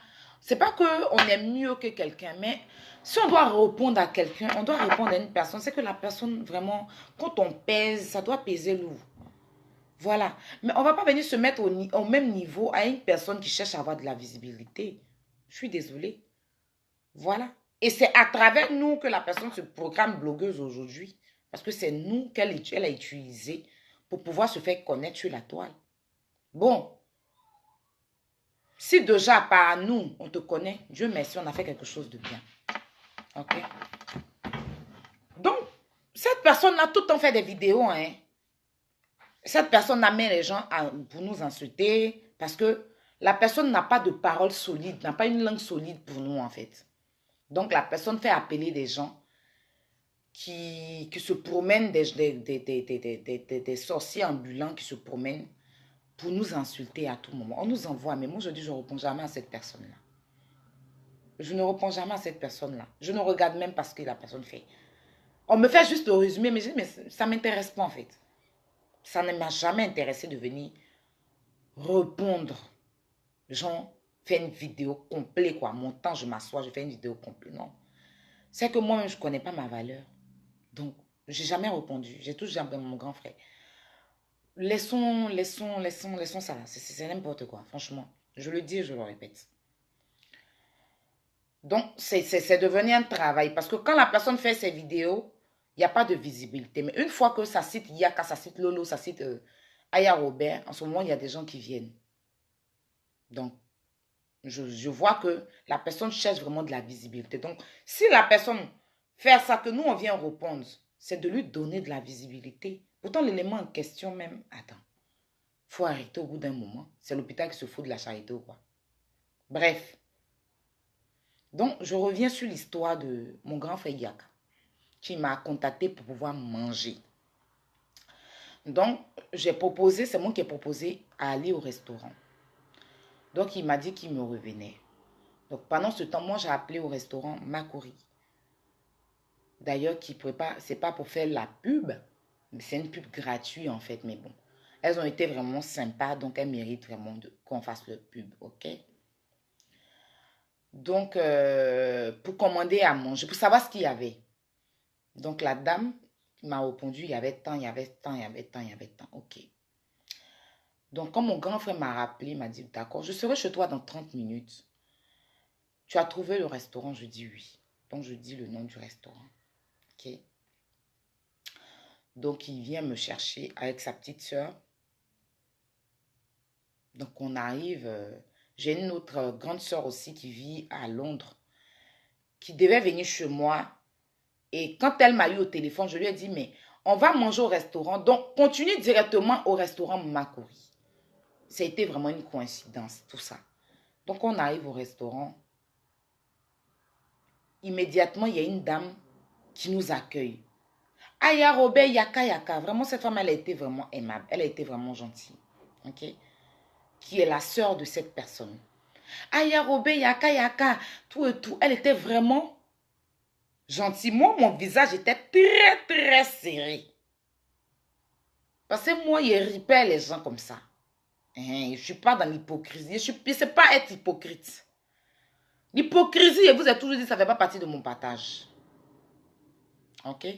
A: qu'on est mieux que quelqu'un, mais si on doit répondre à quelqu'un, on doit répondre à une personne. C'est que la personne, vraiment, quand on pèse, ça doit peser lourd. Voilà. Mais on ne va pas venir se mettre au même niveau à une personne qui cherche à avoir de la visibilité. Je suis désolée. Voilà. Et c'est à travers nous que la personne se programme blogueuse aujourd'hui. Parce que c'est nous qu'elle a utilisé pour pouvoir se faire connaître sur la toile. Bon. Si déjà par nous, on te connaît, Dieu merci, on a fait quelque chose de bien. OK? Donc, cette personne a tout le temps fait des vidéos, hein. Cette personne amène les gens pour nous insulter parce que la personne n'a pas de parole solide, n'a pas une langue solide pour nous, en fait. Donc, la personne fait appeler des gens qui se promènent, des sorciers ambulants qui se promènent pour nous insulter à tout moment. On nous envoie, mais moi, je dis, je ne réponds jamais à cette personne-là. Je ne réponds jamais à cette personne-là. Je ne regarde même pas ce que la personne fait. On me fait juste le résumé, mais je dis, mais ça ne m'intéresse pas, en fait. Ça ne m'a jamais intéressé de venir répondre. Genre, faire une vidéo complète, quoi. Mon temps, je m'assois, je fais une vidéo complète. Non. C'est que moi-même, je ne connais pas ma valeur. Donc, je n'ai jamais répondu. J'ai toujours dit à mon grand frère, laissons ça là. C'est n'importe quoi, franchement. Je le dis et je le répète. Donc, c'est devenu un travail. Parce que quand la personne fait ses vidéos, il n'y a pas de visibilité. Mais une fois que ça cite Yaka, ça cite Lolo, ça cite Aya Robert, en ce moment, il y a des gens qui viennent. Donc, je vois que la personne cherche vraiment de la visibilité. Donc, si la personne fait ça que nous, on vient répondre, c'est de lui donner de la visibilité. Pourtant, l'élément en question même, attends, il faut arrêter au bout d'un moment. C'est l'hôpital qui se fout de la charité ou quoi. Bref. Donc, je reviens sur l'histoire de mon grand frère Yaka, qui m'a contacté pour pouvoir manger. Donc, j'ai proposé, c'est moi qui ai proposé à aller au restaurant. Donc, il m'a dit qu'il me revenait. Donc, pendant ce temps, moi, j'ai appelé au restaurant Makori. D'ailleurs, qui prépare, c'est pas pour faire la pub, mais c'est une pub gratuite en fait, mais bon. Elles ont été vraiment sympas, donc elles méritent vraiment qu'on fasse le pub, ok? Donc, pour commander à manger, pour savoir ce qu'il y avait. Donc, la dame m'a répondu, il y avait tant, il y avait tant, il y avait tant, il y avait tant, ok. Donc, quand mon grand frère m'a rappelé, il m'a dit, d'accord, je serai chez toi dans 30 minutes. Tu as trouvé le restaurant? Je dis oui. Donc, je dis le nom du restaurant, ok? Donc, il vient me chercher avec sa petite soeur. Donc, on arrive. J'ai une autre grande soeur aussi qui vit à Londres, qui devait venir chez moi. Et quand elle m'a eu au téléphone, je lui ai dit, mais on va manger au restaurant. Donc, continue directement au restaurant Makori. Ça a été vraiment une coïncidence, tout ça. Donc, on arrive au restaurant. Immédiatement, il y a une dame qui nous accueille. Aya Robert Yaka Yaka. Vraiment, cette femme, elle a été vraiment aimable. Elle a été vraiment gentille. Ok? Qui est la sœur de cette personne. Aya Robert Yaka Yaka. Tout et tout. Elle était vraiment gentille. Moi, mon visage était très, très serré. Parce que moi, je ripais les gens comme ça. Je ne suis pas dans l'hypocrisie. Je ne sais pas être hypocrite. L'hypocrisie, je vous ai toujours dit, ça ne fait pas partie de mon partage. Ok?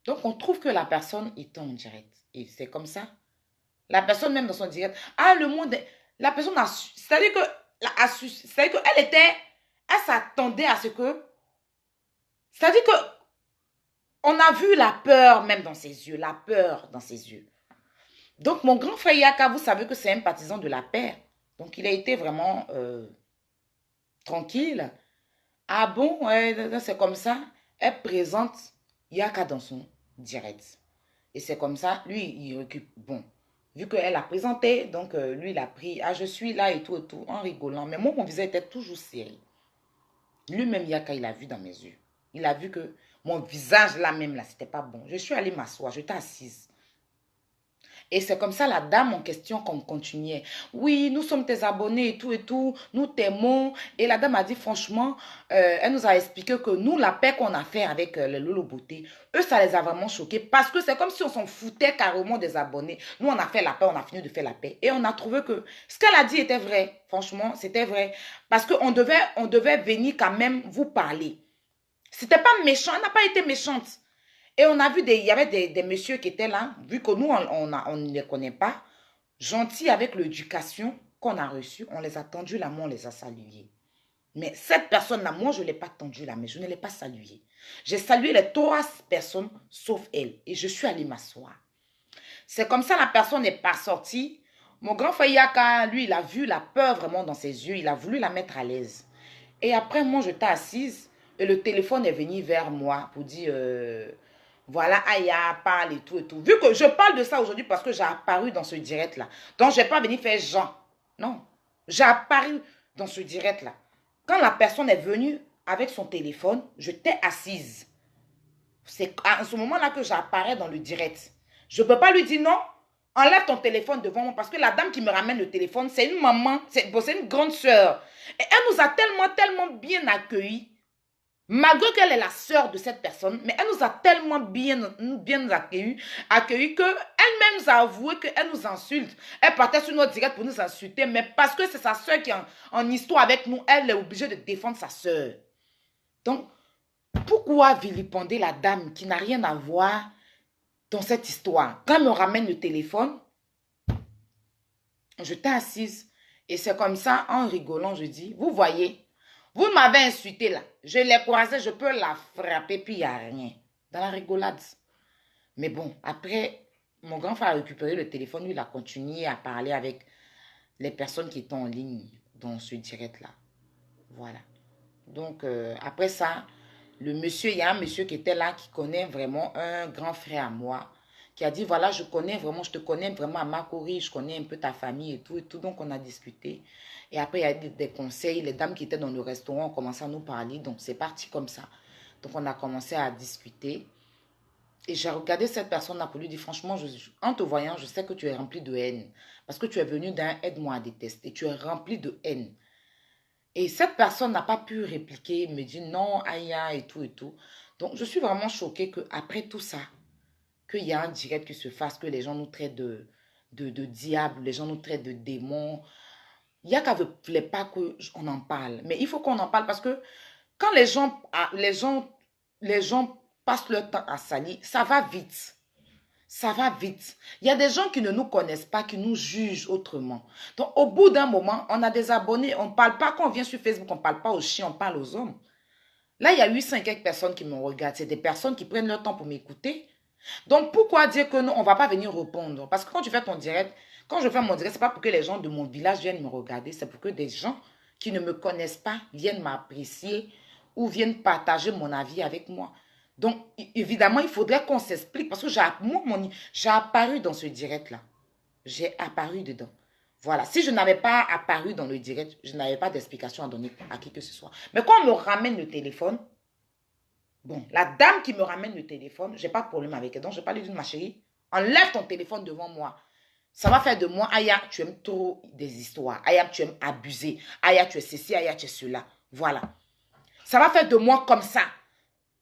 A: Donc, on trouve que la personne est en direct. Et c'est comme ça. La personne, même dans son direct, ah, le monde, la personne a su. C'est-à-dire qu'elle était, elle s'attendait à ce que, c'est-à-dire que, on a vu la peur même dans ses yeux, la peur dans ses yeux. Donc, mon grand frère Yaka, vous savez que c'est un partisan de la paix. Donc, il a été vraiment tranquille. Ah bon, c'est comme ça. Elle présente Yaka dans son direct. Et c'est comme ça, lui, il récupère. Bon, vu qu'elle a présenté, donc lui, il a pris, ah, je suis là et tout, en rigolant. Mais moi, mon visage était toujours sérieux. Lui-même, Yaka, il a vu dans mes yeux. Il a vu que mon visage, là même, là, c'était pas bon. Je suis allée m'asseoir, j'étais assise. Et c'est comme ça la dame en question qu'on continuait. Oui, nous sommes tes abonnés et tout, nous t'aimons. Et la dame a dit franchement, elle nous a expliqué que nous, la paix qu'on a fait avec les Lolo Beauté, eux, ça les a vraiment choqués. Parce que c'est comme si on s'en foutait carrément des abonnés. Nous, on a fait la paix, on a fini de faire la paix. Et on a trouvé que ce qu'elle a dit était vrai. Franchement, c'était vrai. Parce qu'on devait venir quand même vous parler. C'était pas méchant, elle n'a pas été méchante. Et on a vu, il y avait des messieurs qui étaient là, vu que nous, on ne les connaît pas, gentils avec l'éducation qu'on a reçue, on les a tendus la main, on les a salués. Mais cette personne-là, moi, je ne l'ai pas tendue la main, je ne l'ai pas saluée. J'ai salué les 3 personnes, sauf elle, et je suis allée m'asseoir. C'est comme ça, la personne n'est pas sortie. Mon grand frère Yaka, lui, il a vu la peur vraiment dans ses yeux, il a voulu la mettre à l'aise. Et après, moi, j'étais assise, et le téléphone est venu vers moi pour dire... voilà, Aya parle et tout et tout. Vu que je parle de ça aujourd'hui parce que j'ai apparu dans ce direct-là. Donc, je n'ai pas venu faire Jean. Non. J'ai apparu dans ce direct-là. Quand la personne est venue avec son téléphone. J'étais assise. C'est à ce moment-là que j'apparais dans le direct. Je ne peux pas lui dire non, enlève ton téléphone devant moi parce que la dame qui me ramène le téléphone, c'est une maman, c'est une grande sœur. Et elle nous a tellement bien accueillis. Malgré qu'elle est la sœur de cette personne, mais elle nous a tellement bien accueillis qu'elle-même nous a avoué qu'elle nous insulte. Elle partait sur notre direct pour nous insulter, mais parce que c'est sa sœur qui est en histoire avec nous, elle est obligée de défendre sa sœur. Donc, pourquoi vilipender la dame qui n'a rien à voir dans cette histoire? Quand elle me ramène le téléphone, j'étais assise et c'est comme ça, en rigolant, je dis, vous voyez, vous m'avez insulté là. Je l'ai croisée, je peux la frapper, puis il n'y a rien. Dans la rigolade. Mais bon, après, mon grand frère a récupéré le téléphone, lui, il a continué à parler avec les personnes qui étaient en ligne dans ce direct-là. Voilà. Donc, après ça, il y a un monsieur qui était là, qui connaît vraiment un grand frère à moi, qui a dit, voilà, je te connais vraiment à Makori, je connais un peu ta famille et tout. Donc, on a discuté. Et après, il y a des conseils. Les dames qui étaient dans le restaurant ont commencé à nous parler. Donc, c'est parti comme ça. Donc, on a commencé à discuter. Et j'ai regardé cette personne-là pour lui dire, franchement, en te voyant, je sais que tu es rempli de haine. Parce que tu es venu d'un aide-moi à détester. Tu es rempli de haine. Et cette personne n'a pas pu répliquer, me dit non, aïe, et tout, et tout. Donc, je suis vraiment choquée qu'après tout ça, qu'il y a un direct qui se fasse, que les gens nous traitent de diable, les gens nous traitent de démons. Il n'y a qu'à ne voulait pas qu'on en parle. Mais il faut qu'on en parle parce que quand les gens passent leur temps à salir, ça va vite. Ça va vite. Il y a des gens qui ne nous connaissent pas, qui nous jugent autrement. Donc, au bout d'un moment, on a des abonnés. On ne parle pas, quand on vient sur Facebook, on ne parle pas aux chiens, on parle aux hommes. Là, il y a 800 quelques personnes qui me regardent. C'est des personnes qui prennent leur temps pour m'écouter. Donc, pourquoi dire que non, on ne va pas venir répondre? Parce que quand tu fais ton direct, quand je fais mon direct, ce n'est pas pour que les gens de mon village viennent me regarder. C'est pour que des gens qui ne me connaissent pas viennent m'apprécier ou viennent partager mon avis avec moi. Donc, évidemment, il faudrait qu'on s'explique parce que j'ai apparu dans ce direct-là. J'ai apparu dedans. Voilà. Si je n'avais pas apparu dans le direct, je n'avais pas d'explication à donner à qui que ce soit. Mais quand on me ramène le téléphone, bon, la dame qui me ramène le téléphone, je n'ai pas de problème avec elle. Donc, je vais pas lui dire, ma chérie, enlève ton téléphone devant moi. Ça va faire de moi, Aya, tu aimes trop des histoires. Aya, tu aimes abuser. Aya, tu es ceci, Aya, tu es cela. Voilà. Ça va faire de moi comme ça.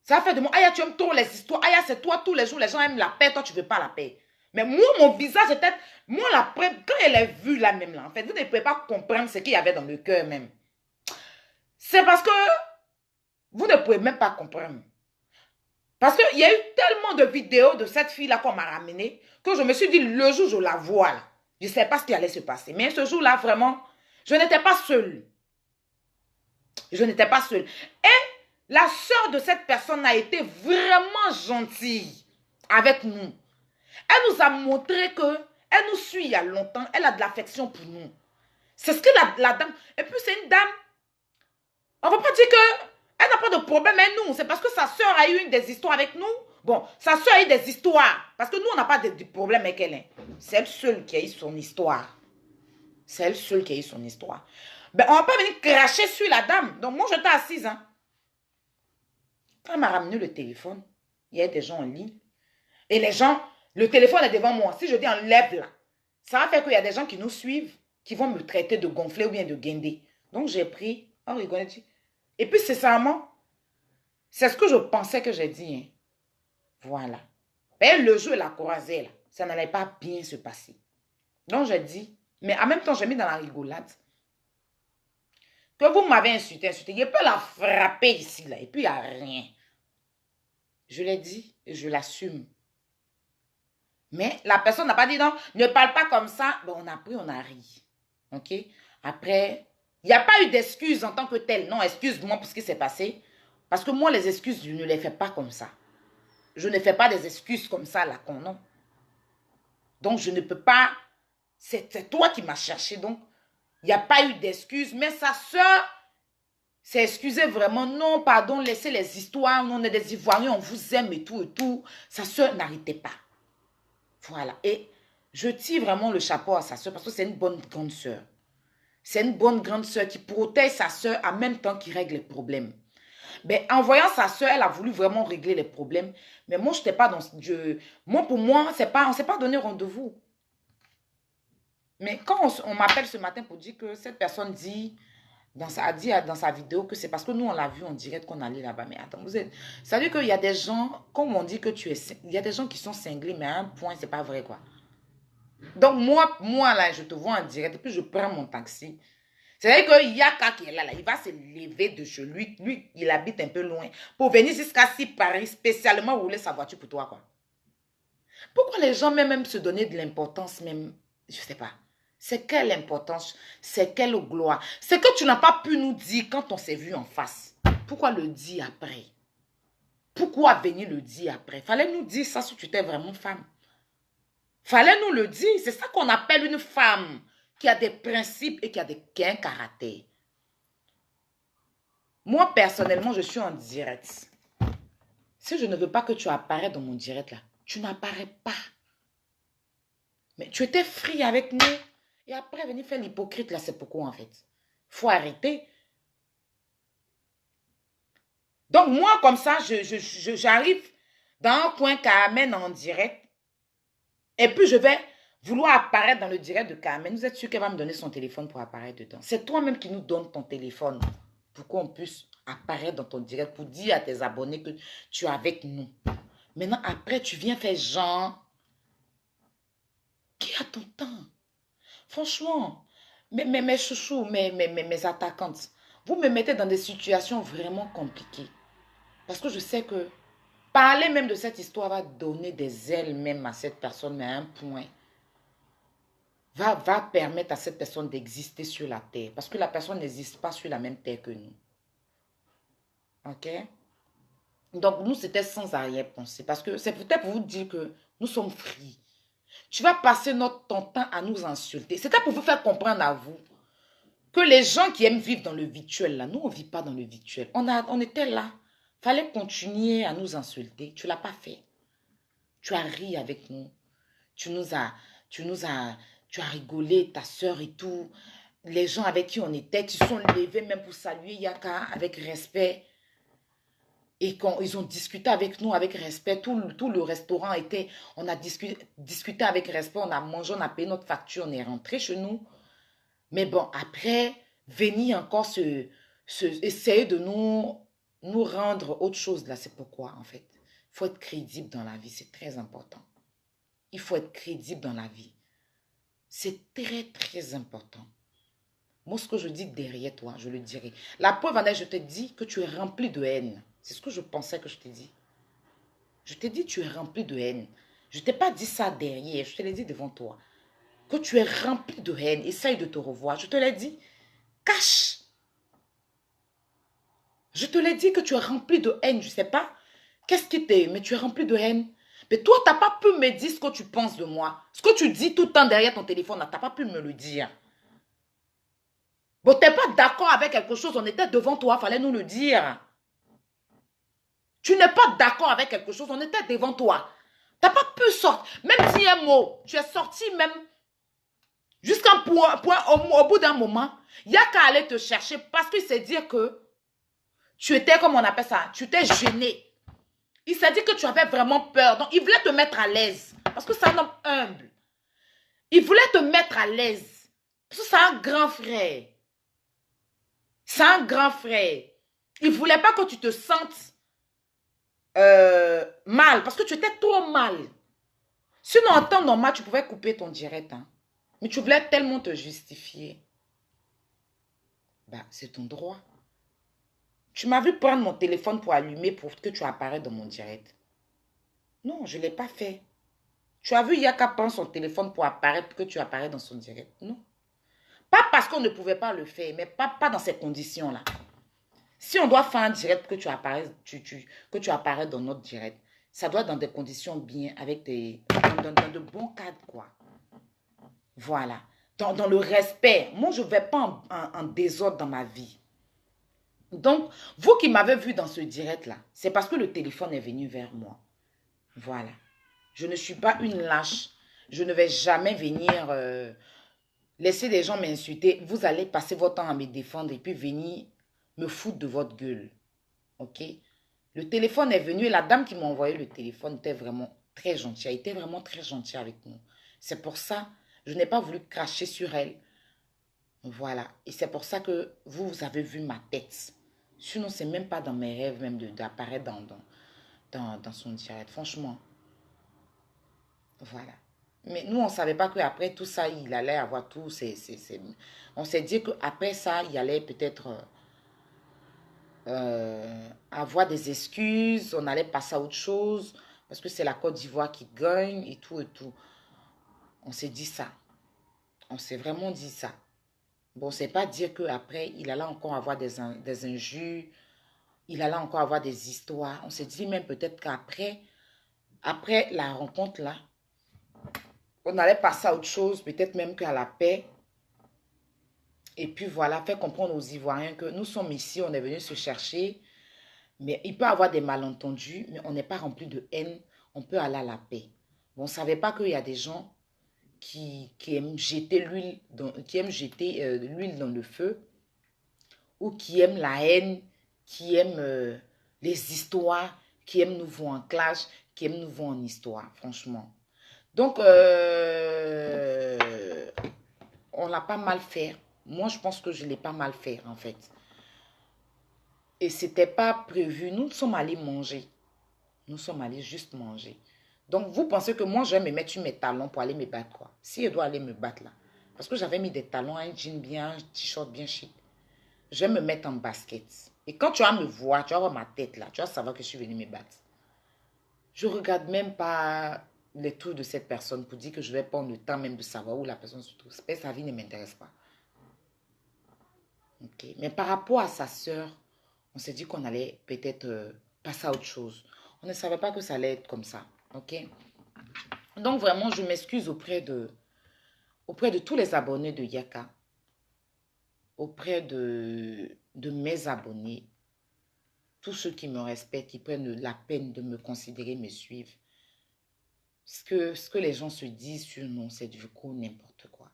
A: Ça va faire de moi, Aya, tu aimes trop les histoires. Aya, c'est toi, tous les jours, les gens aiment la paix. Toi, tu ne veux pas la paix. Mais moi, mon visage était... Moi, quand elle est vue là même, là, en fait, vous ne pouvez pas comprendre ce qu'il y avait dans le cœur même. C'est parce que vous ne pouvez même pas comprendre. Parce qu'il y a eu tellement de vidéos de cette fille-là qu'on m'a ramenée que je me suis dit, le jour où je la vois, là, je ne sais pas ce qui allait se passer. Mais ce jour-là, vraiment, je n'étais pas seule. Je n'étais pas seule. Et la sœur de cette personne a été vraiment gentille avec nous. Elle nous a montré qu'elle nous suit il y a longtemps. Elle a de l'affection pour nous. C'est ce que la dame... Et puis c'est une dame... On ne va pas dire que... Elle n'a pas de problème avec nous. C'est parce que sa soeur a eu des histoires avec nous. Bon, sa soeur a eu des histoires. Parce que nous, on n'a pas de problème avec elle. C'est elle seule qui a eu son histoire. C'est elle seule qui a eu son histoire. Ben, on ne va pas venir cracher sur la dame. Donc, moi, j'étais assise. Hein. Quand elle m'a ramené le téléphone, il y a des gens en ligne. Et les gens, le téléphone est devant moi. Si je dis enlève là, ça va faire qu'il y a des gens qui nous suivent, qui vont me traiter de gonflé ou bien de guindé. Donc, j'ai pris, on rigolait. Et puis, sincèrement, c'est ce que je pensais que j'ai dit. Hein. Voilà. Et le jeu, la croisée, là, ça n'allait pas bien se passer. Donc, j'ai dit, mais en même temps, j'ai mis dans la rigolade que vous m'avez insulté. Je peux la frapper ici, là, et puis il n'y a rien. Je l'ai dit et je l'assume. Mais la personne n'a pas dit non, ne parle pas comme ça. Bon, on a pris, on a ri. OK? Après... Il n'y a pas eu d'excuses en tant que telle. Non, excuse-moi pour ce qui s'est passé. Parce que moi, les excuses, je ne les fais pas comme ça. Je ne fais pas des excuses comme ça, là, non. Donc, je ne peux pas... C'est toi qui m'as cherché, donc. Il n'y a pas eu d'excuses. Mais sa soeur s'est excusée vraiment. Non, pardon, laissez les histoires. On est des Ivoiriens, on vous aime et tout et tout. Sa soeur n'arrêtait pas. Voilà. Et je tire vraiment le chapeau à sa soeur parce que c'est une bonne grande soeur. C'est une bonne grande soeur qui protège sa soeur en même temps qu'il règle les problèmes. Ben, en voyant sa soeur, elle a voulu vraiment régler les problèmes. Mais moi, je n'étais pas dans... moi, pour moi, on ne s'est pas donné rendez-vous. Mais quand on m'appelle ce matin pour dire que cette personne a dit dans sa vidéo que c'est parce que nous, on l'a vu en direct qu'on allait là-bas. Mais attends, ça veut dire qu'il y a des gens, comme on dit que il y a des gens qui sont cinglés, mais à un point, c'est pas vrai, quoi. Donc, moi, là, je te vois en direct, et puis je prends mon taxi. C'est-à-dire qu'il y a Yaka qui est là, il va se lever de chez lui. Lui, il habite un peu loin. Pour venir jusqu'à Paris, spécialement rouler sa voiture pour toi, quoi. Pourquoi les gens même se donner de l'importance, même, je sais pas. C'est quelle importance, c'est quelle gloire. C'est que tu n'as pas pu nous dire quand on s'est vu en face. Pourquoi le dire après? Pourquoi venir le dire après? Fallait nous dire ça si tu étais vraiment femme. Fallait nous le dire. C'est ça qu'on appelle une femme qui a des principes et qui a un caractère. Moi, personnellement, je suis en direct. Si je ne veux pas que tu apparaisses dans mon direct là, tu n'apparais pas. Mais tu étais free avec nous. Et après, venir faire l'hypocrite là, c'est pourquoi en fait? Faut arrêter. Donc moi, comme ça, j'arrive dans un coin Carmen en direct. Et puis je vais vouloir apparaître dans le direct de Carmen. Vous êtes sûr qu'elle va me donner son téléphone pour apparaître dedans? C'est toi-même qui nous donne ton téléphone pour qu'on puisse apparaître dans ton direct, pour dire à tes abonnés que tu es avec nous. Maintenant, après, tu viens faire genre. Qui a ton temps? Franchement, mes chouchous, mes attaquantes, vous me mettez dans des situations vraiment compliquées. Parce que je sais que parler même de cette histoire va donner des ailes même à cette personne, mais à un point. Va permettre à cette personne d'exister sur la terre. Parce que la personne n'existe pas sur la même terre que nous. Ok? Donc, nous, c'était sans arrière-pensée. Parce que c'est peut-être pour vous dire que nous sommes free. Tu vas passer ton temps à nous insulter. C'était pour vous faire comprendre à vous que les gens qui aiment vivre dans le virtuel, là, nous, on ne vit pas dans le virtuel. On était là. Fallait continuer à nous insulter. Tu ne l'as pas fait. Tu as ri avec nous. Tu as rigolé, ta soeur et tout. Les gens avec qui on était, qui sont levés même pour saluer Yaka avec respect. Et quand ils ont discuté avec nous avec respect, tout le restaurant était, on a discuté avec respect, on a mangé, on a payé notre facture, on est rentré chez nous. Mais bon, après, venir encore essayer de nous rendre autre chose, là, c'est pourquoi, en fait. Il faut être crédible dans la vie, c'est très important. Il faut être crédible dans la vie. C'est très, très important. Moi, ce que je dis derrière toi, je le dirai. La preuve en est, je te dis que tu es rempli de haine. C'est ce que je pensais que je t'ai dit. Je t'ai dit, tu es rempli de haine. Je ne t'ai pas dit ça derrière, je te l'ai dit devant toi. Que tu es rempli de haine, essaye de te revoir. Je te l'ai dit, cache. Je te l'ai dit que tu es rempli de haine, je ne sais pas. Qu'est-ce qui t'est, mais tu es rempli de haine. Mais toi, tu n'as pas pu me dire ce que tu penses de moi. Ce que tu dis tout le temps derrière ton téléphone, tu n'as pas pu me le dire. Bon, tu n'es pas d'accord avec quelque chose, on était devant toi, il fallait nous le dire. Tu n'es pas d'accord avec quelque chose, on était devant toi. Tu n'as pas pu sortir, même si un mot, tu es sorti même jusqu'à point au bout d'un moment, il n'y a qu'à aller te chercher parce qu'il s'est dit que tu étais, comme on appelle ça, tu t'es gêné. Il s'est dit que tu avais vraiment peur. Donc, il voulait te mettre à l'aise. Parce que c'est un homme humble. Il voulait te mettre à l'aise. Parce que c'est un grand frère. C'est un grand frère. Il ne voulait pas que tu te sentes mal. Parce que tu étais trop mal. Sinon, en temps normal, tu pouvais couper ton direct. Hein. Mais tu voulais tellement te justifier. Bah, c'est ton droit. Tu m'as vu prendre mon téléphone pour allumer pour que tu apparaisses dans mon direct. Non, je ne l'ai pas fait. Tu as vu Yaka prendre son téléphone pour apparaître, pour que tu apparaisses dans son direct. Non. Pas parce qu'on ne pouvait pas le faire, mais pas dans ces conditions-là. Si on doit faire un direct que tu apparaisses, que tu apparais dans notre direct, ça doit être dans des conditions bien, avec dans de bons cadres, quoi. Voilà. Dans le respect. Moi, je ne vais pas en désordre dans ma vie. Donc, vous qui m'avez vu dans ce direct-là, c'est parce que le téléphone est venu vers moi. Voilà. Je ne suis pas une lâche. Je ne vais jamais venir laisser les gens m'insulter. Vous allez passer votre temps à me défendre et puis venir me foutre de votre gueule. Ok? Le téléphone est venu et la dame qui m'a envoyé le téléphone était vraiment très gentille. Elle était vraiment très gentille avec nous. C'est pour ça, je n'ai pas voulu cracher sur elle. Voilà. Et c'est pour ça que vous avez vu ma tête. Sinon, c'est même pas dans mes rêves même d'apparaître dans son direct. Franchement, voilà. Mais nous, on ne savait pas qu'après tout ça, il allait avoir tout. On s'est dit qu'après ça, il allait peut-être avoir des excuses. On allait passer à autre chose. Parce que c'est la Côte d'Ivoire qui gagne et tout et tout. On s'est dit ça. On s'est vraiment dit ça. Bon, c'est pas dire qu'après, il allait encore avoir des injures. Il allait encore avoir des histoires. On s'est dit même peut-être après la rencontre là, on allait passer à autre chose, peut-être même qu'à la paix. Et puis voilà, faire comprendre aux Ivoiriens que nous sommes ici, on est venu se chercher. Mais il peut y avoir des malentendus, mais on n'est pas rempli de haine. On peut aller à la paix. Bon, on ne savait pas qu'il y a des gens qui aiment jeter l'huile dans le feu, ou qui aiment la haine, qui aiment les histoires, qui aiment nous voir en clash, qui aiment nous voir en histoire, franchement. Donc, on l'a pas mal fait. Moi, je pense que je l'ai pas mal fait, en fait. Et c'était pas prévu. Nous sommes allés manger. Nous sommes allés juste manger. Donc, vous pensez que moi, je vais me mettre sur mes talons pour aller me battre, quoi. Si je dois aller me battre, là. Parce que j'avais mis des talons, un jean bien, un t-shirt bien chic. Je vais me mettre en basket. Et quand tu vas me voir, tu vas voir ma tête, là. Tu vas savoir que je suis venue me battre. Je ne regarde même pas les tours de cette personne pour dire que je vais prendre le temps même de savoir où la personne se trouve. Sa vie ne m'intéresse pas. Okay. Mais par rapport à sa sœur, on s'est dit qu'on allait peut-être passer à autre chose. On ne savait pas que ça allait être comme ça. Ok. Donc vraiment, je m'excuse auprès de tous les abonnés de Yaka, auprès de mes abonnés, tous ceux qui me respectent, qui prennent la peine de me considérer, me suivre. Ce que les gens se disent sur nous, c'est du coup n'importe quoi.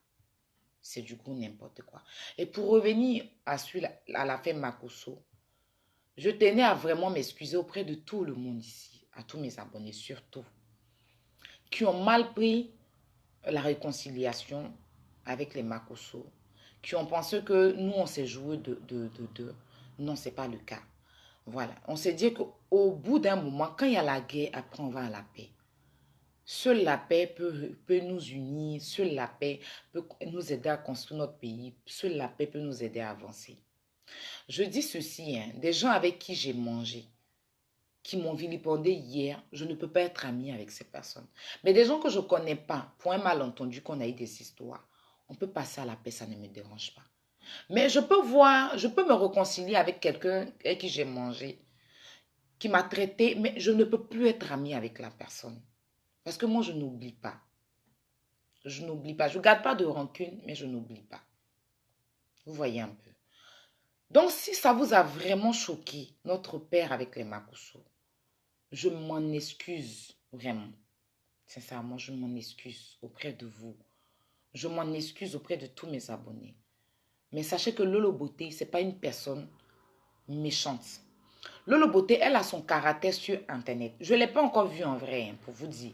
A: C'est du coup n'importe quoi. Et pour revenir à l'affaire Makosso, je tenais à vraiment m'excuser auprès de tout le monde ici, à tous mes abonnés surtout, qui ont mal pris la réconciliation avec les Makosso, qui ont pensé que nous, on s'est joué de. Non, ce n'est pas le cas. Voilà. On s'est dit qu'au bout d'un moment, quand il y a la guerre, après on va à la paix. Seule la paix peut nous unir, seule la paix peut nous aider à construire notre pays, seule la paix peut nous aider à avancer. Je dis ceci, hein, des gens avec qui j'ai mangé, qui m'ont vilipendé hier, je ne peux pas être amie avec ces personnes. Mais des gens que je ne connais pas, pour un malentendu qu'on a eu des histoires, on peut passer à la paix, ça ne me dérange pas. Mais je peux me réconcilier avec quelqu'un avec qui j'ai mangé, qui m'a traité, mais je ne peux plus être amie avec la personne. Parce que moi, je n'oublie pas. Je n'oublie pas. Je ne garde pas de rancune, mais je n'oublie pas. Vous voyez un peu. Donc, si ça vous a vraiment choqué, notre père avec les Makosso, je m'en excuse vraiment. Sincèrement, je m'en excuse auprès de vous. Je m'en excuse auprès de tous mes abonnés. Mais sachez que Lolo Beauté, ce n'est pas une personne méchante. Lolo Beauté, elle a son caractère sur Internet. Je ne l'ai pas encore vue en vrai, hein, pour vous dire.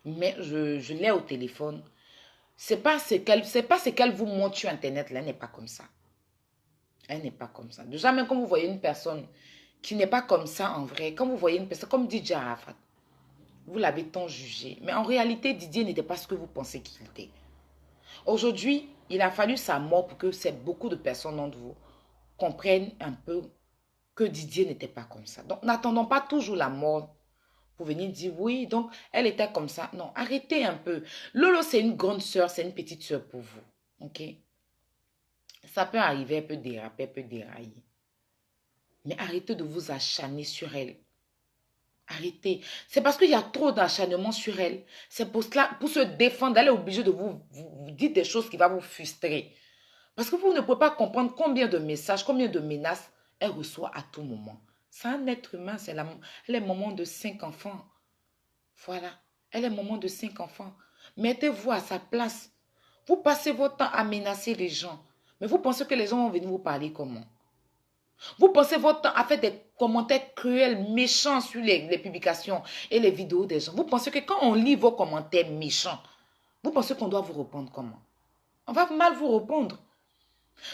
A: Mais je l'ai au téléphone. C'est pas ce qu'elle vous montre sur Internet, là, elle n'est pas comme ça. Elle n'est pas comme ça. Déjà, même quand vous voyez une personne qui n'est pas comme ça en vrai, quand vous voyez une personne comme Didier Arafat, vous l'avez tant jugé. Mais en réalité, Didier n'était pas ce que vous pensez qu'il était. Aujourd'hui, il a fallu sa mort pour que beaucoup de personnes d'entre vous comprennent un peu que Didier n'était pas comme ça. Donc, n'attendons pas toujours la mort pour venir dire oui, donc elle était comme ça. Non, arrêtez un peu. Lolo, c'est une grande soeur, c'est une petite soeur pour vous. Ok? Ça peut arriver, elle peut déraper, elle peut dérailler. Mais arrêtez de vous acharner sur elle. Arrêtez. C'est parce qu'il y a trop d'acharnement sur elle. C'est pour cela, pour se défendre, elle est obligée de vous dire des choses qui vont vous frustrer. Parce que vous ne pouvez pas comprendre combien de messages, combien de menaces elle reçoit à tout moment. C'est un être humain, elle est maman de 5 enfants. Voilà, elle est maman de 5 enfants. Mettez-vous à sa place. Vous passez votre temps à menacer les gens. Mais vous pensez que les gens vont venir vous parler comment? Vous pensez votre temps à faire des commentaires cruels, méchants sur les publications et les vidéos des gens. Vous pensez que quand on lit vos commentaires méchants, vous pensez qu'on doit vous répondre comment? On va mal vous répondre.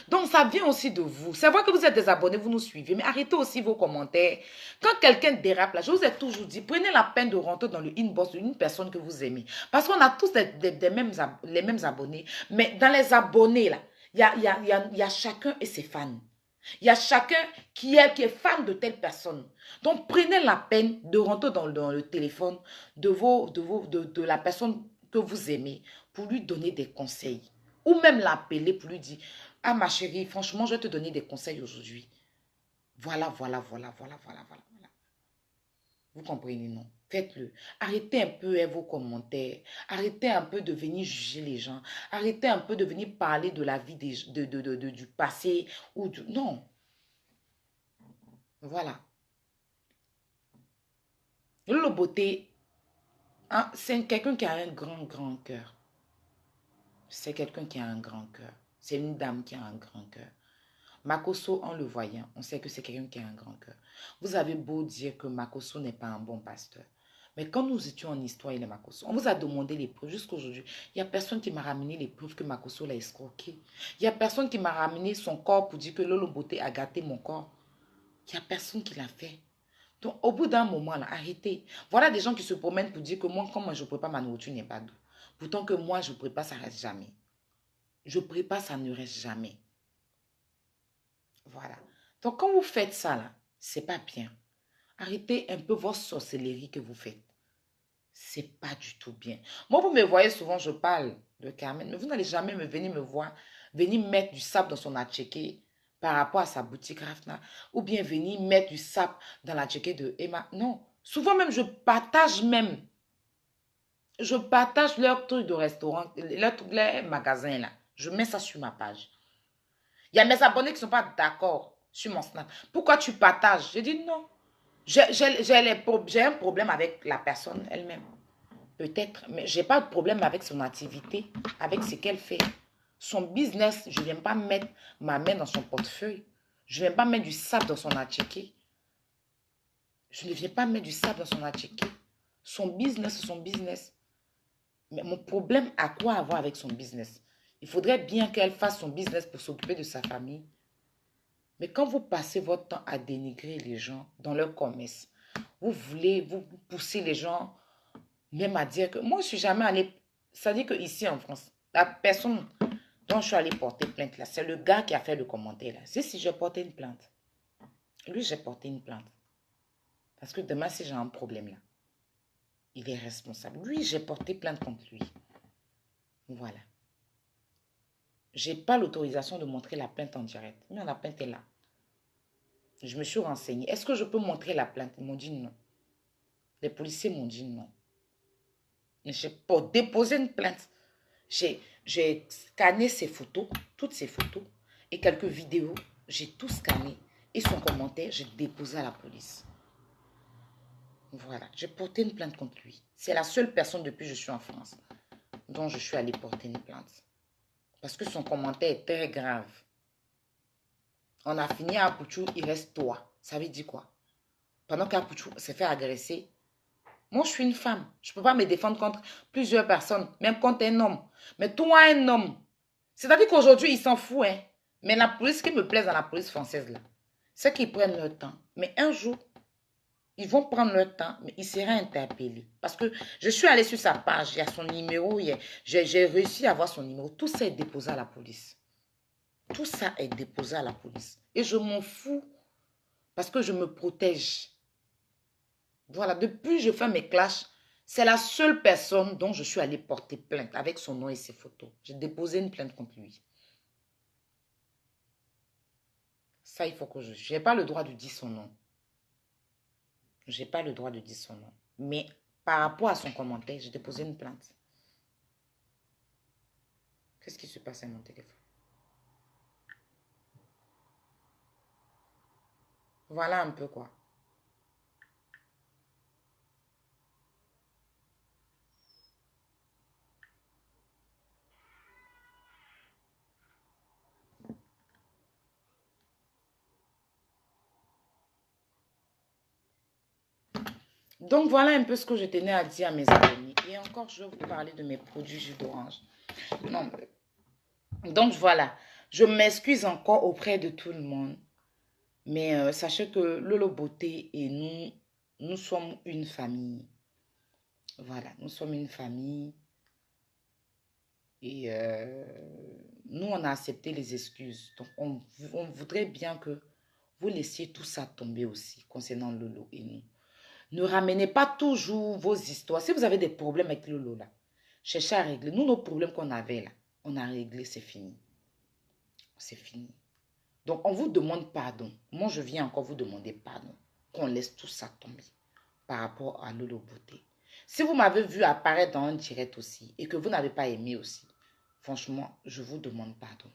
A: Donc, ça vient aussi de vous. C'est vrai que vous êtes des abonnés, vous nous suivez, mais arrêtez aussi vos commentaires. Quand quelqu'un dérape, là, je vous ai toujours dit, prenez la peine de rentrer dans le inbox d'une personne que vous aimez. Parce qu'on a tous les mêmes abonnés. Mais dans les abonnés, là, il y a chacun et ses fans. Il y a chacun qui est fan de telle personne. Donc, prenez la peine de rentrer dans le téléphone de la personne que vous aimez pour lui donner des conseils. Ou même l'appeler pour lui dire, ah ma chérie, franchement, je vais te donner des conseils aujourd'hui. Voilà. Vous comprenez, non? Faites-le. Arrêtez un peu vos commentaires. Arrêtez un peu de venir juger les gens. Arrêtez un peu de venir parler de la vie du passé. Non. Voilà. Lolo Beauté, hein, c'est quelqu'un qui a un grand cœur. C'est quelqu'un qui a un grand cœur. C'est une dame qui a un grand cœur. Makosso, en le voyant, on sait que c'est quelqu'un qui a un grand cœur. Vous avez beau dire que Makosso n'est pas un bon pasteur. Mais quand nous étions en histoire, il est Makosso. On vous a demandé les preuves. Jusqu'à aujourd'hui, il n'y a personne qui m'a ramené les preuves que Makosso l'a escroqué. Il n'y a personne qui m'a ramené son corps pour dire que Lolo Beauté a gâté mon corps. Il n'y a personne qui l'a fait. Donc, au bout d'un moment, là, arrêtez. Voilà des gens qui se promènent pour dire que moi, quand moi, je ne prépare ma nourriture, n'est pas doux. Pourtant que moi, je prépare, ça ne reste jamais. Je prépare, ça ne reste jamais. Voilà. Donc, quand vous faites ça, là, c'est pas bien. Arrêtez un peu votre sorcellerie que vous faites. C'est pas du tout bien. Moi, vous me voyez souvent, je parle de Carmen, mais vous n'allez jamais venir me voir, venir mettre du sable dans son attiqué par rapport à sa boutique Rafna, ou bien venir mettre du sable dans l'attiqué de Emma. Non. Souvent même, je partage leur truc de restaurant, leur magasin là. Je mets ça sur ma page. Il y a mes abonnés qui ne sont pas d'accord sur mon Snap. Pourquoi tu partages? Je dis non. J'ai un problème avec la personne elle-même. Peut-être, mais je n'ai pas de problème avec son activité, avec ce qu'elle fait. Son business, je ne viens pas mettre ma main dans son portefeuille. Je ne viens pas mettre du sable dans son attiqué. Je ne viens pas mettre du sable dans son attiqué. Son business, c'est son business. Mais mon problème a quoi à voir avec son business? Il faudrait bien qu'elle fasse son business pour s'occuper de sa famille. Mais quand vous passez votre temps à dénigrer les gens dans leur commerce, vous poussez les gens même à dire que moi, je ne suis jamais allée. Ça dit qu'ici en France, la personne dont je suis allée porter plainte là, c'est le gars qui a fait le commentaire là. C'est si je portais une plainte. Lui, j'ai porté une plainte. Parce que demain, si j'ai un problème là, il est responsable. Lui, j'ai porté plainte contre lui. Voilà. Je n'ai pas l'autorisation de montrer la plainte en direct. Mais la plainte est là. Je me suis renseignée. Est-ce que je peux montrer la plainte? Ils m'ont dit non. Les policiers m'ont dit non. J'ai pas déposé une plainte. J'ai scanné ses photos, toutes ses photos et quelques vidéos. J'ai tout scanné. Et son commentaire, j'ai déposé à la police. Voilà. J'ai porté une plainte contre lui. C'est la seule personne depuis que je suis en France dont je suis allée porter une plainte. Parce que son commentaire est très grave. On a fini à Apouchou, il reste toi. Ça veut dire quoi? Pendant qu'Apouchou s'est fait agresser, moi, je suis une femme. Je ne peux pas me défendre contre plusieurs personnes, même contre un homme. Mais toi, un homme. C'est-à-dire qu'aujourd'hui, ils s'en foutent. Hein? Mais la police, ce qui me plaît dans la police française, là, c'est qu'ils prennent leur temps. Mais un jour, ils vont prendre leur temps, mais ils seraient interpellés. Parce que je suis allée sur sa page, il y a son numéro, j'ai réussi à avoir son numéro. Tout ça est déposé à la police. Tout ça est déposé à la police. Et je m'en fous parce que je me protège. Voilà, depuis que je fais mes clashs, c'est la seule personne dont je suis allée porter plainte avec son nom et ses photos. J'ai déposé une plainte contre lui. Ça, il faut que je n'ai pas le droit de dire son nom. Je n'ai pas le droit de dire son nom. Mais par rapport à son commentaire, j'ai déposé une plainte. Qu'est-ce qui se passe à mon téléphone? Voilà un peu quoi. Donc, voilà un peu ce que je tenais à dire à mes amis. Et encore, je vais vous parler de mes produits jus d'orange. Non. Donc, voilà. Je m'excuse encore auprès de tout le monde. Mais sachez que Lolo Beauté et nous sommes une famille. Voilà, nous sommes une famille. Et nous, on a accepté les excuses. Donc, on voudrait bien que vous laissiez tout ça tomber aussi concernant Lolo et nous. Ne ramenez pas toujours vos histoires. Si vous avez des problèmes avec Lolo, là, cherchez à régler. Nous, nos problèmes qu'on avait là, on a réglé, c'est fini. C'est fini. Donc, on vous demande pardon. Moi, je viens encore vous demander pardon. Qu'on laisse tout ça tomber par rapport à Lolo Beauté. Si vous m'avez vu apparaître dans un direct aussi et que vous n'avez pas aimé aussi, franchement, je vous demande pardon.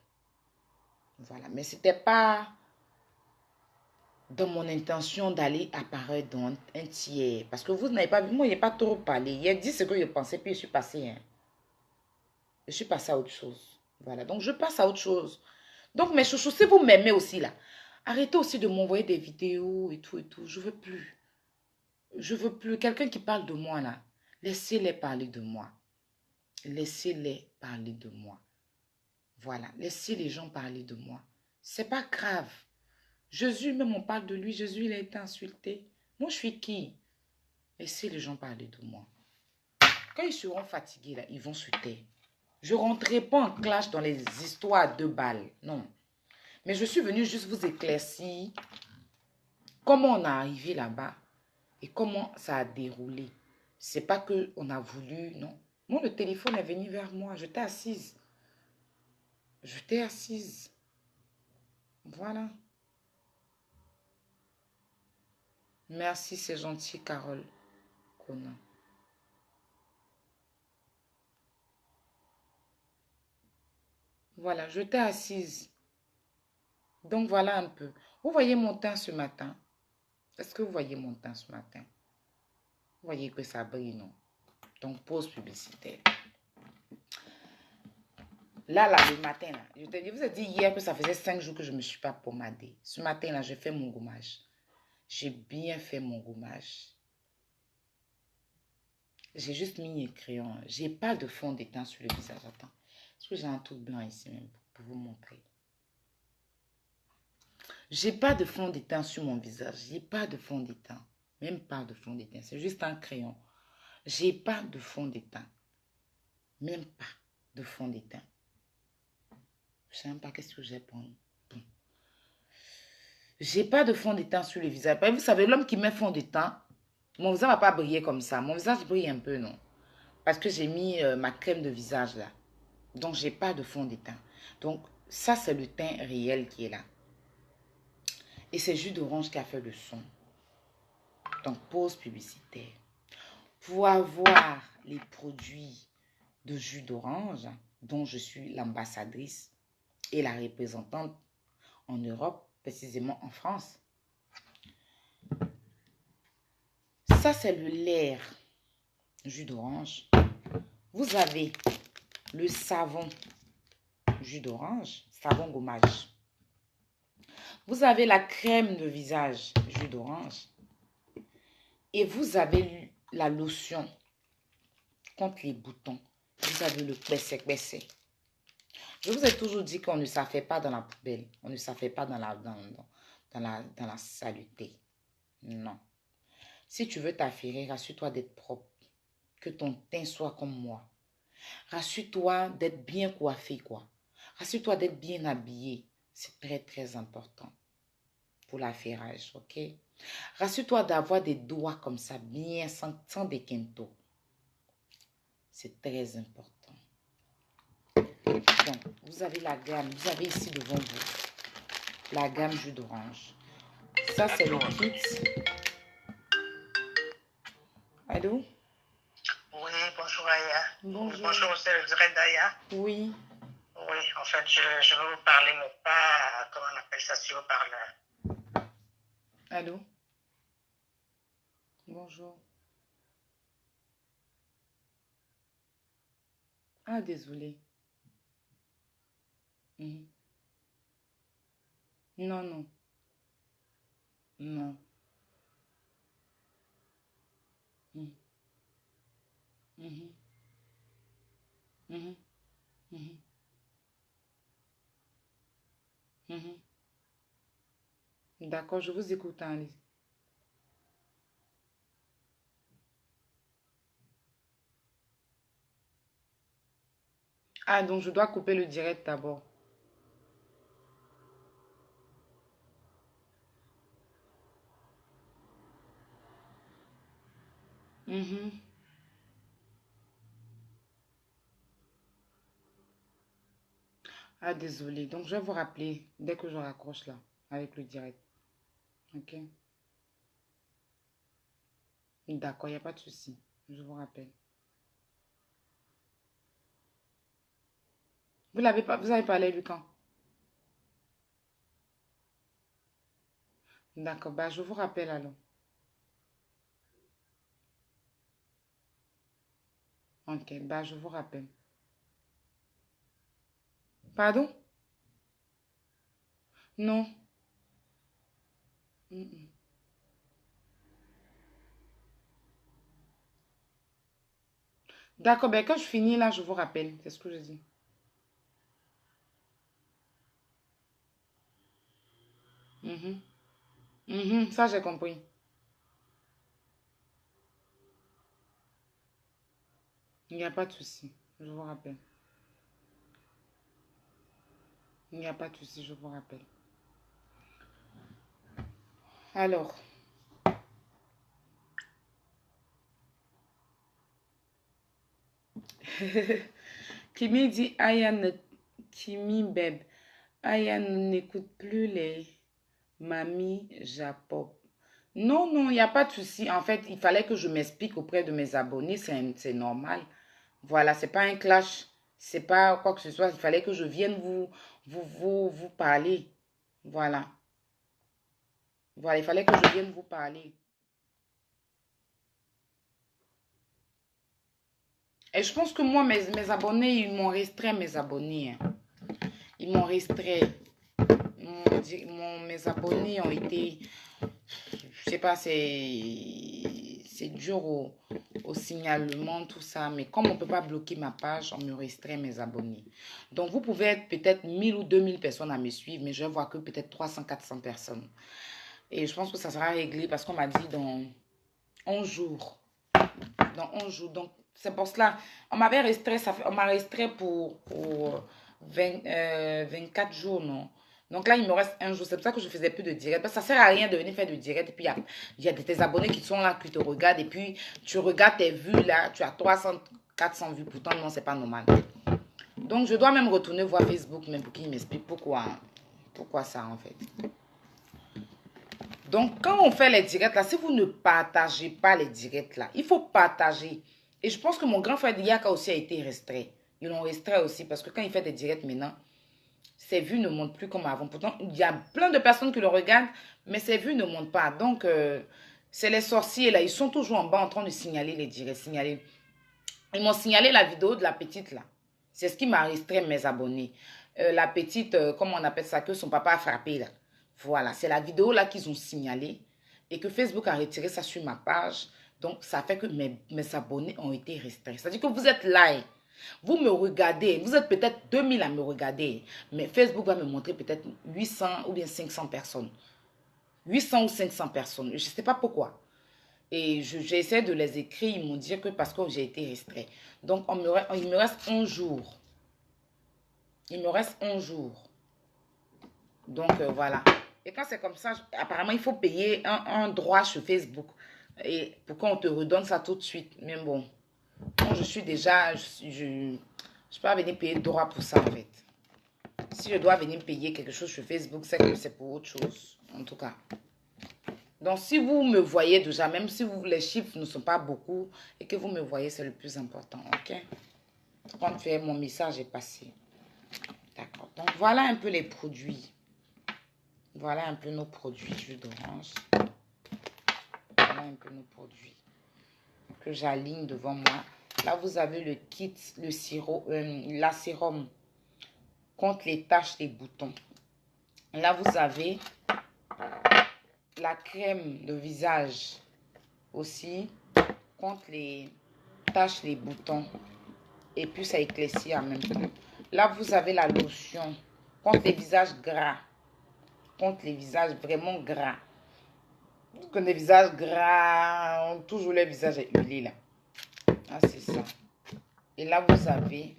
A: Voilà. Mais ce n'était pas dans mon intention d'aller apparaître dans un tiers. Parce que vous n'avez pas vu, moi, je n'ai pas trop parlé. Il a dit ce que je pensais, puis je suis passée. Hein. Je suis passée à autre chose. Voilà. Donc, je passe à autre chose. Donc, mes chouchous, si vous m'aimez aussi, là, arrêtez aussi de m'envoyer des vidéos et tout et tout. Je veux plus. Je veux plus. Quelqu'un qui parle de moi, là, laissez-les parler de moi. Laissez-les parler de moi. Voilà. Laissez les gens parler de moi. C'est pas grave. Jésus, même on parle de lui. Jésus, il a été insulté. Moi, je suis qui? Laissez les gens parler de moi. Quand ils seront fatigués, là, ils vont se taire. Je ne rentrerai pas en clash dans les histoires à 2 balles. Non. Mais je suis venue juste vous éclaircir comment on est arrivé là-bas et comment ça a déroulé. C'est pas qu'on a voulu, non. Moi, le téléphone est venu vers moi. J'étais assise. J'étais assise. Voilà. Merci, c'est gentil, Carole Conan. Voilà, j'étais assise. Donc, voilà un peu. Vous voyez mon teint ce matin? Est-ce que vous voyez mon teint ce matin? Vous voyez que ça brille, non? Donc, pause publicitaire. Là, le matin, là, je vous ai dit hier que ça faisait 5 jours que je ne me suis pas pommadée. Ce matin, là, j'ai fait mon gommage. J'ai bien fait mon gommage. J'ai juste mis un crayon. J'ai pas de fond de teint sur le visage. Attends. Est-ce que j'ai un truc blanc ici même pour vous montrer? J'ai pas de fond de teint sur mon visage. J'ai pas de fond de teint. Même pas de fond de teint. C'est juste un crayon. J'ai pas de fond de teint. Même pas de fond de teint. Je sais même pas qu'est-ce que j'ai pour bon. J'ai pas de fond de teint sur le visage. Vous savez, l'homme qui met fond de teint, mon visage va pas briller comme ça. Mon visage brille un peu, non? Parce que j'ai mis ma crème de visage là. Donc, j'ai pas de fond de teint. Donc, ça, c'est le teint réel qui est là. Et c'est jus d'orange qui a fait le son. Donc, pause publicitaire. Pour avoir les produits de jus d'orange, dont je suis l'ambassadrice et la représentante en Europe, précisément en France. Ça, c'est le lair jus d'orange. Vous avez le savon jus d'orange, savon gommage. Vous avez la crème de visage jus d'orange. Et vous avez la lotion contre les boutons. Vous avez le pessé. Je vous ai toujours dit qu'on ne s'affaire pas dans la poubelle. On ne s'affaire pas dans la saleté. Non. Si tu veux t'affairer, rassure-toi d'être propre. Que ton teint soit comme moi. Rassure-toi d'être bien coiffé, quoi. Rassure-toi d'être bien habillé. C'est très, très important pour l'affairage, ok? Rassure-toi d'avoir des doigts comme ça, bien, sans des quintos. C'est très important. Donc, vous avez la gamme, vous avez ici devant vous la gamme jus d'orange. Ça, c'est le kit. Allô?
B: Oui, bonjour Aya.
A: Bonjour.
B: Bonjour, c'est le direct d'Aya.
A: Oui.
B: Oui, en fait, je veux vous parler, mais pas, comment on appelle ça, sur le parleur.
A: Allô? Bonjour. Ah, désolé. Non, non. Non. Mhm. Mhm. Mhm. Mhm. Mhm. D'accord, je vous écoute, hein, Alice. Ah, donc je dois couper le direct d'abord. Mhm. Ah, désolé. Donc, je vais vous rappeler dès que je raccroche là, avec le direct. Ok? D'accord, il n'y a pas de souci. Je vous rappelle. Vous l'avez pas, vous avez parlé à lui quand? D'accord, bah, je vous rappelle alors. Ok, bah, je vous rappelle. Pardon? Non. Mm-mm. D'accord, ben quand je finis là, je vous rappelle. C'est ce que je dis. Mhm. Mhm, ça, j'ai compris. Il n'y a pas de souci. Je vous rappelle. Il n'y a pas de souci, je vous rappelle. Alors, Kimi dit Aya ne... Kimi Beb. Aya n'écoute plus les mamies Japop. Non, non, il n'y a pas de souci. En fait, il fallait que je m'explique auprès de mes abonnés. C'est normal. Voilà, c'est pas un clash. C'est pas quoi que ce soit. Il fallait que je vienne vous parler. Voilà. Voilà, il fallait que je vienne vous parler. Et je pense que moi, mes abonnés, ils m'ont restreint, mes abonnés, hein. Ils m'ont restreint. Mes abonnés ont été, je sais pas, c'est dur au signalement, tout ça. Mais comme on ne peut pas bloquer ma page, on me restreint mes abonnés. Donc, vous pouvez être peut-être 1000 ou 2000 personnes à me suivre, mais je vais voir que peut-être 300, 400 personnes. Et je pense que ça sera réglé parce qu'on m'a dit dans 11 jours. Dans 11 jours. Donc, c'est pour cela. On m'avait restreint, on m'a restreint pour 24 jours, non. Donc là, il me reste un jour. C'est pour ça que je ne faisais plus de direct. Parce que ça ne sert à rien de venir faire de direct. Et puis, il y a tes abonnés qui sont là, qui te regardent. Et puis, tu regardes tes vues là. Tu as 300, 400 vues. Pourtant, non, c'est pas normal. Donc, je dois même retourner voir Facebook, même pour qu'il m'explique pourquoi ça, en fait. Donc, quand on fait les directs là, si vous ne partagez pas les directs là, il faut partager. Et je pense que mon grand frère Diaka aussi a été restreint. Ils l'ont restreint aussi parce que quand il fait des directs maintenant, ses vues ne montent plus comme avant. Pourtant, il y a plein de personnes qui le regardent, mais ses vues ne montent pas. Donc, c'est les sorciers là, ils sont toujours en bas en train de signaler les directs, signaler. Ils m'ont signalé la vidéo de la petite là. C'est ce qui m'a restreint mes abonnés. La petite, comment on appelle ça, que son papa a frappé là. Voilà, c'est la vidéo là qu'ils ont signalée et que Facebook a retiré ça sur ma page. Donc, ça fait que mes abonnés ont été restreints. C'est-à-dire que vous êtes là, hein. Vous me regardez, vous êtes peut-être 2000 à me regarder, mais Facebook va me montrer peut-être 800 ou bien 500 personnes. 800 ou 500 personnes, je ne sais pas pourquoi. Et j'essaie de les écrire, ils m'ont dit que parce que j'ai été restreint. Donc, il me reste 11 jours. Il me reste 11 jours. Donc, voilà. Et quand c'est comme ça, apparemment, il faut payer un droit sur Facebook. Et pour qu'on te redonne ça tout de suite. Mais bon, moi, je suis déjà... Je peux pas venir payer de droit pour ça, en fait. Si je dois venir payer quelque chose sur Facebook, c'est que c'est pour autre chose. En tout cas. Donc, si vous me voyez déjà, même si les chiffres ne sont pas beaucoup et que vous me voyez, c'est le plus important, ok? Quand mon message est passé. D'accord. Donc, voilà un peu les produits. Voilà un peu nos produits jus d'orange. Voilà un peu nos produits que j'aligne devant moi. Là, vous avez le kit, le sirop, la sérum contre les taches, les boutons. Là, vous avez la crème de visage aussi contre les taches, les boutons. Et puis ça éclaircit en même temps. Là, vous avez la lotion contre les visages gras. Contre les visages vraiment gras. Contre les visages gras, toujours le visage est huilé là. Ah, c'est ça. Et là, vous avez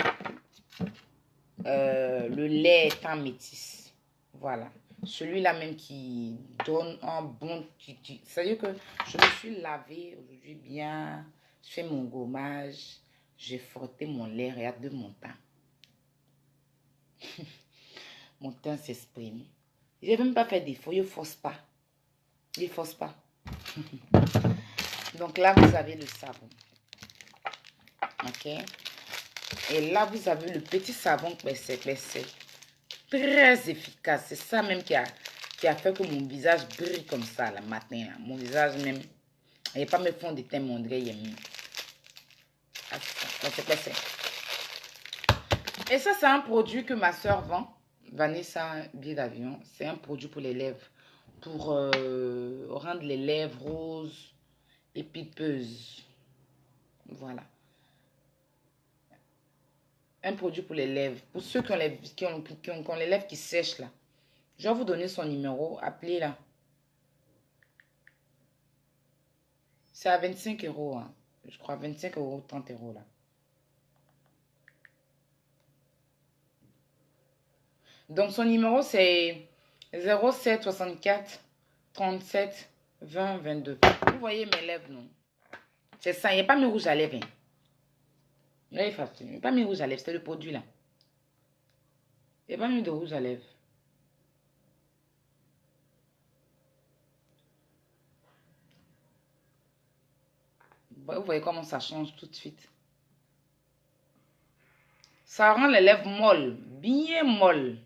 A: le lait étant métis. Voilà. Celui-là même qui donne un bon... C'est-à-dire que je me suis lavée aujourd'hui bien. Je fais mon gommage. J'ai frotté mon lait. Regarde de mon teint. Mon teint s'exprime. Je n'ai même pas fait d'effort. Je ne force pas. Je ne force pas. Donc là, vous avez le savon. Ok. Et là, vous avez le petit savon pressé. Très efficace. C'est ça même qui a fait que mon visage brille comme ça, le matin. Là. Mon visage même. Il n'y a pas mes fonds de teint, mon André. Ah, c'est pressé. Et ça, c'est un produit que ma soeur vend. Vanessa, billet d'avion. C'est un produit pour les lèvres. Pour rendre les lèvres roses et pipeuses. Voilà. Un produit pour les lèvres. Pour ceux qui ont les lèvres qui sèchent là. Je vais vous donner son numéro. Appelez là. C'est à 25 €. Hein. Je crois 25 €, 30 € là. Donc son numéro c'est 07 64 37 20 22. Vous voyez mes lèvres, non? C'est ça. Il n'y a pas mes rouges à lèvres. Hein. Il n'y a pas mis rouge à lèvres, c'est le produit là. Il n'y a pas mis de rouge à lèvres. Vous voyez comment ça change tout de suite. Ça rend les lèvres molles, bien molles.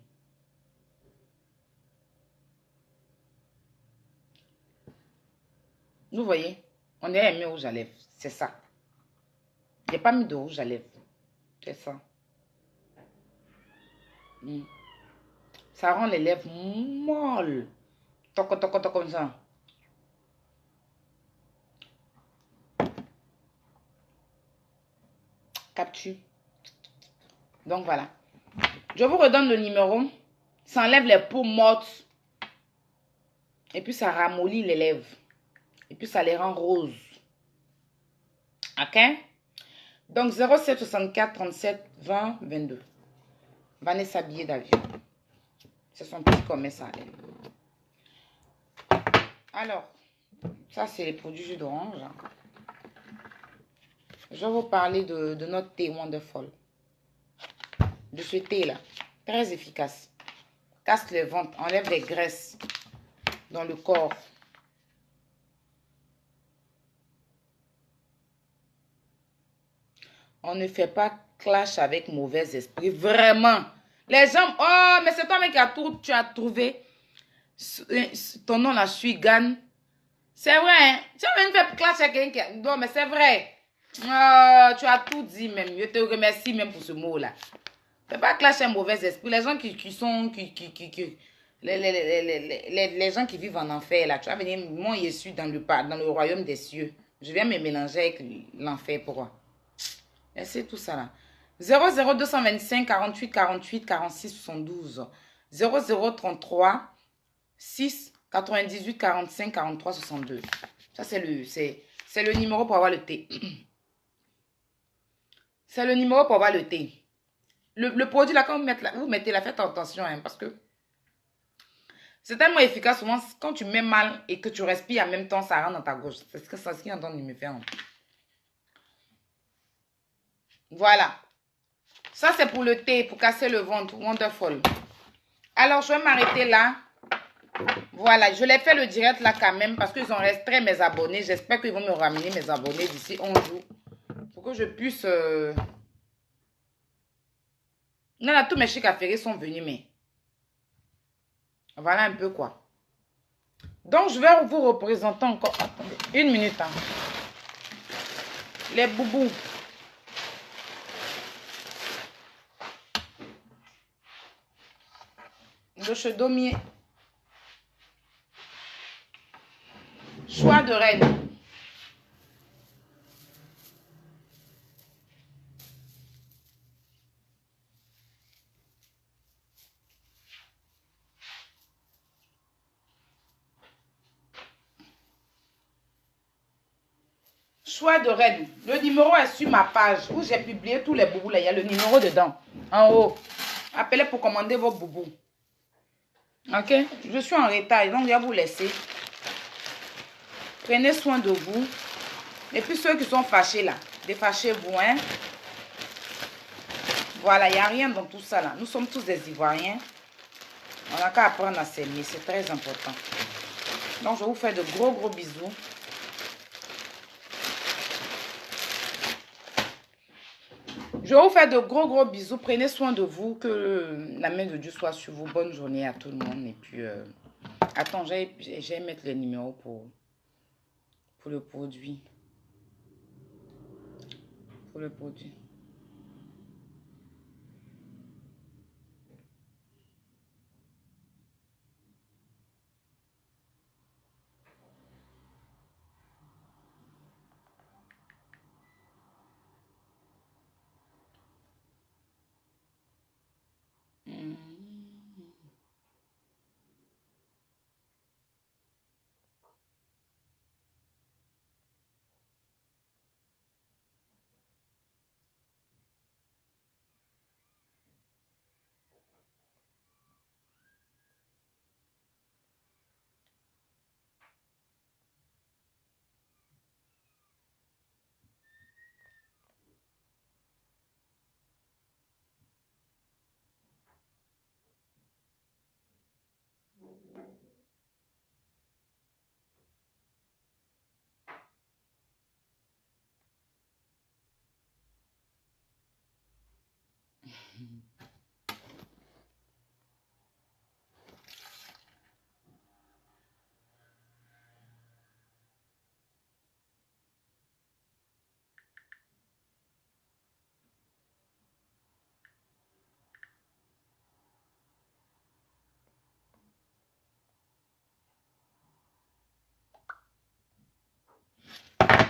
A: Vous voyez, on a mis rouge à lèvres, c'est ça. Il n'y a pas mis de rouge à lèvres, c'est ça. Ça rend les lèvres molles. Toc, toc, toc, comme ça. Capture. Donc voilà. Je vous redonne le numéro. Ça enlève les peaux mortes. Et puis ça ramollit les lèvres. Et puis ça les rend roses. Ok? Donc 07 64 37 20 22. Vanessa billet d'avion. C'est son petit commerce à elle. Alors, ça c'est les produits jus d'orange. Je vais vous parler de notre thé Wonderful. De ce thé là. Très efficace. Casse le ventre. Enlève les graisses dans le corps. On ne fait pas clash avec mauvais esprit. Vraiment. Les gens... Oh, mais c'est toi-même tu as trouvé ton nom là, Suigan. C'est vrai, hein? Tu as même fait clash avec quelqu'un qui... Non, mais c'est vrai. Tu as tout dit même. Je te remercie même pour ce mot-là. Fais pas clash un mauvais esprit. Les gens qui sont... Les gens qui vivent en enfer, là. Tu vas venir... Moi, je suis dans le royaume des cieux. Je viens me mélanger avec l'enfer. Pourquoi? Et c'est tout ça là. 00225 48 48 46 72. 0033 6 98 45 43 62. Ça c'est le numéro pour avoir le thé. C'est le numéro pour avoir le thé. Le produit là, quand vous mettez là, faites attention hein, parce que c'est tellement efficace. Souvent, quand tu mets mal et que tu respires en même temps, ça rentre dans ta gauche. C'est ce qui est en train de me faire. Voilà. Ça, c'est pour le thé, pour casser le ventre. Wonderful. Alors, je vais m'arrêter là. Voilà, je l'ai fait le direct là quand même parce qu'ils ont restreint mes abonnés. J'espère qu'ils vont me ramener mes abonnés d'ici 11 jours. Pour que je puisse... Non, là, tous mes chics affairés sont venus, mais... Voilà un peu quoi. Donc, je vais vous représenter encore... Attendez, une minute. Hein. Les boubous. Le chedomier. Choix de reine. Choix de reine. Le numéro est sur ma page où j'ai publié tous les boubous là. Il y a le numéro dedans. En haut. Appelez pour commander vos boubous. Ok? Je suis en retard. Donc, je vais vous laisser. Prenez soin de vous. Et puis, ceux qui sont fâchés là. Défâchez-vous, hein? Voilà, il n'y a rien dans tout ça là. Nous sommes tous des Ivoiriens. On n'a qu'à apprendre à s'aimer. C'est très important. Donc, je vous fais de gros bisous. Je vous fais de gros bisous. Prenez soin de vous. Que la main de Dieu soit sur vous. Bonne journée à tout le monde. Et puis, attends, j'ai mettre les numéros pour le produit. Pour le produit.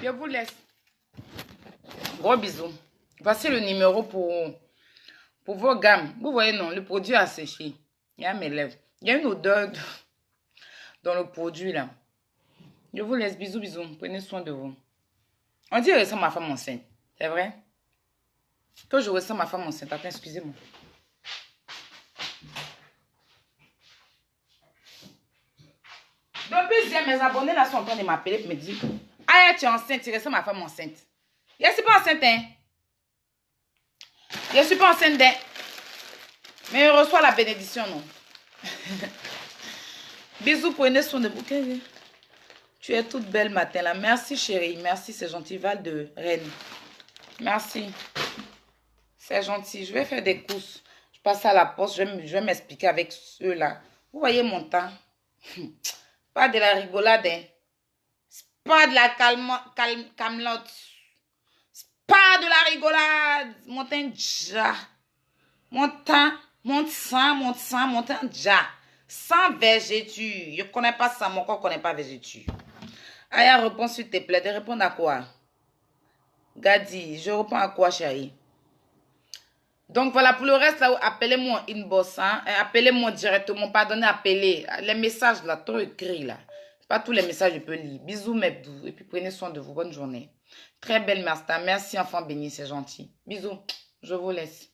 A: Je vous laisse. Gros bisous. Voici le numéro pour vos gammes. Vous voyez, non, le produit a séché. Il y a mes lèvres. Il y a une odeur dans le produit, là. Je vous laisse. Bisous. Prenez soin de vous. On dit que je ressens ma femme enceinte. C'est vrai? Que je ressens ma femme enceinte. Attends, excusez-moi. Depuis hier, mes abonnés là sont en train de m'appeler pour me dire ah, tu es enceinte, tu ressens ma femme enceinte. Je ne suis pas enceinte, hein. Je ne suis pas enceinte, hein. Mais je reçois la bénédiction, non. Bisous, prenez soin de vous. Tu es toute belle matin là. Merci, chérie. Merci, c'est gentil. Val de Rennes. Merci. C'est gentil. Je vais faire des courses. Je passe à la poste. Je vais m'expliquer avec eux là. Vous voyez mon temps. Pas de la rigolade, hein. Pas de la camelote. Pas de la rigolade. Mon teint déjà. Mon teint déjà. Sans végéture. Je ne connais pas ça. Mon corps ne connaît pas végéture. Aya, réponds s'il te plaît. Tu réponds à quoi? Gadi, je réponds à quoi, chérie? Donc voilà, pour le reste, là, appelez-moi inbox. Hein? Appelez-moi directement. Pardonnez, appelez. Les messages, là, trop écrits, là. Pas tous les messages, je peux lire. Bisous, mes doux. Et puis, prenez soin de vous. Bonne journée. Très belle Martha. Merci, enfant béni. C'est gentil. Bisous. Je vous laisse.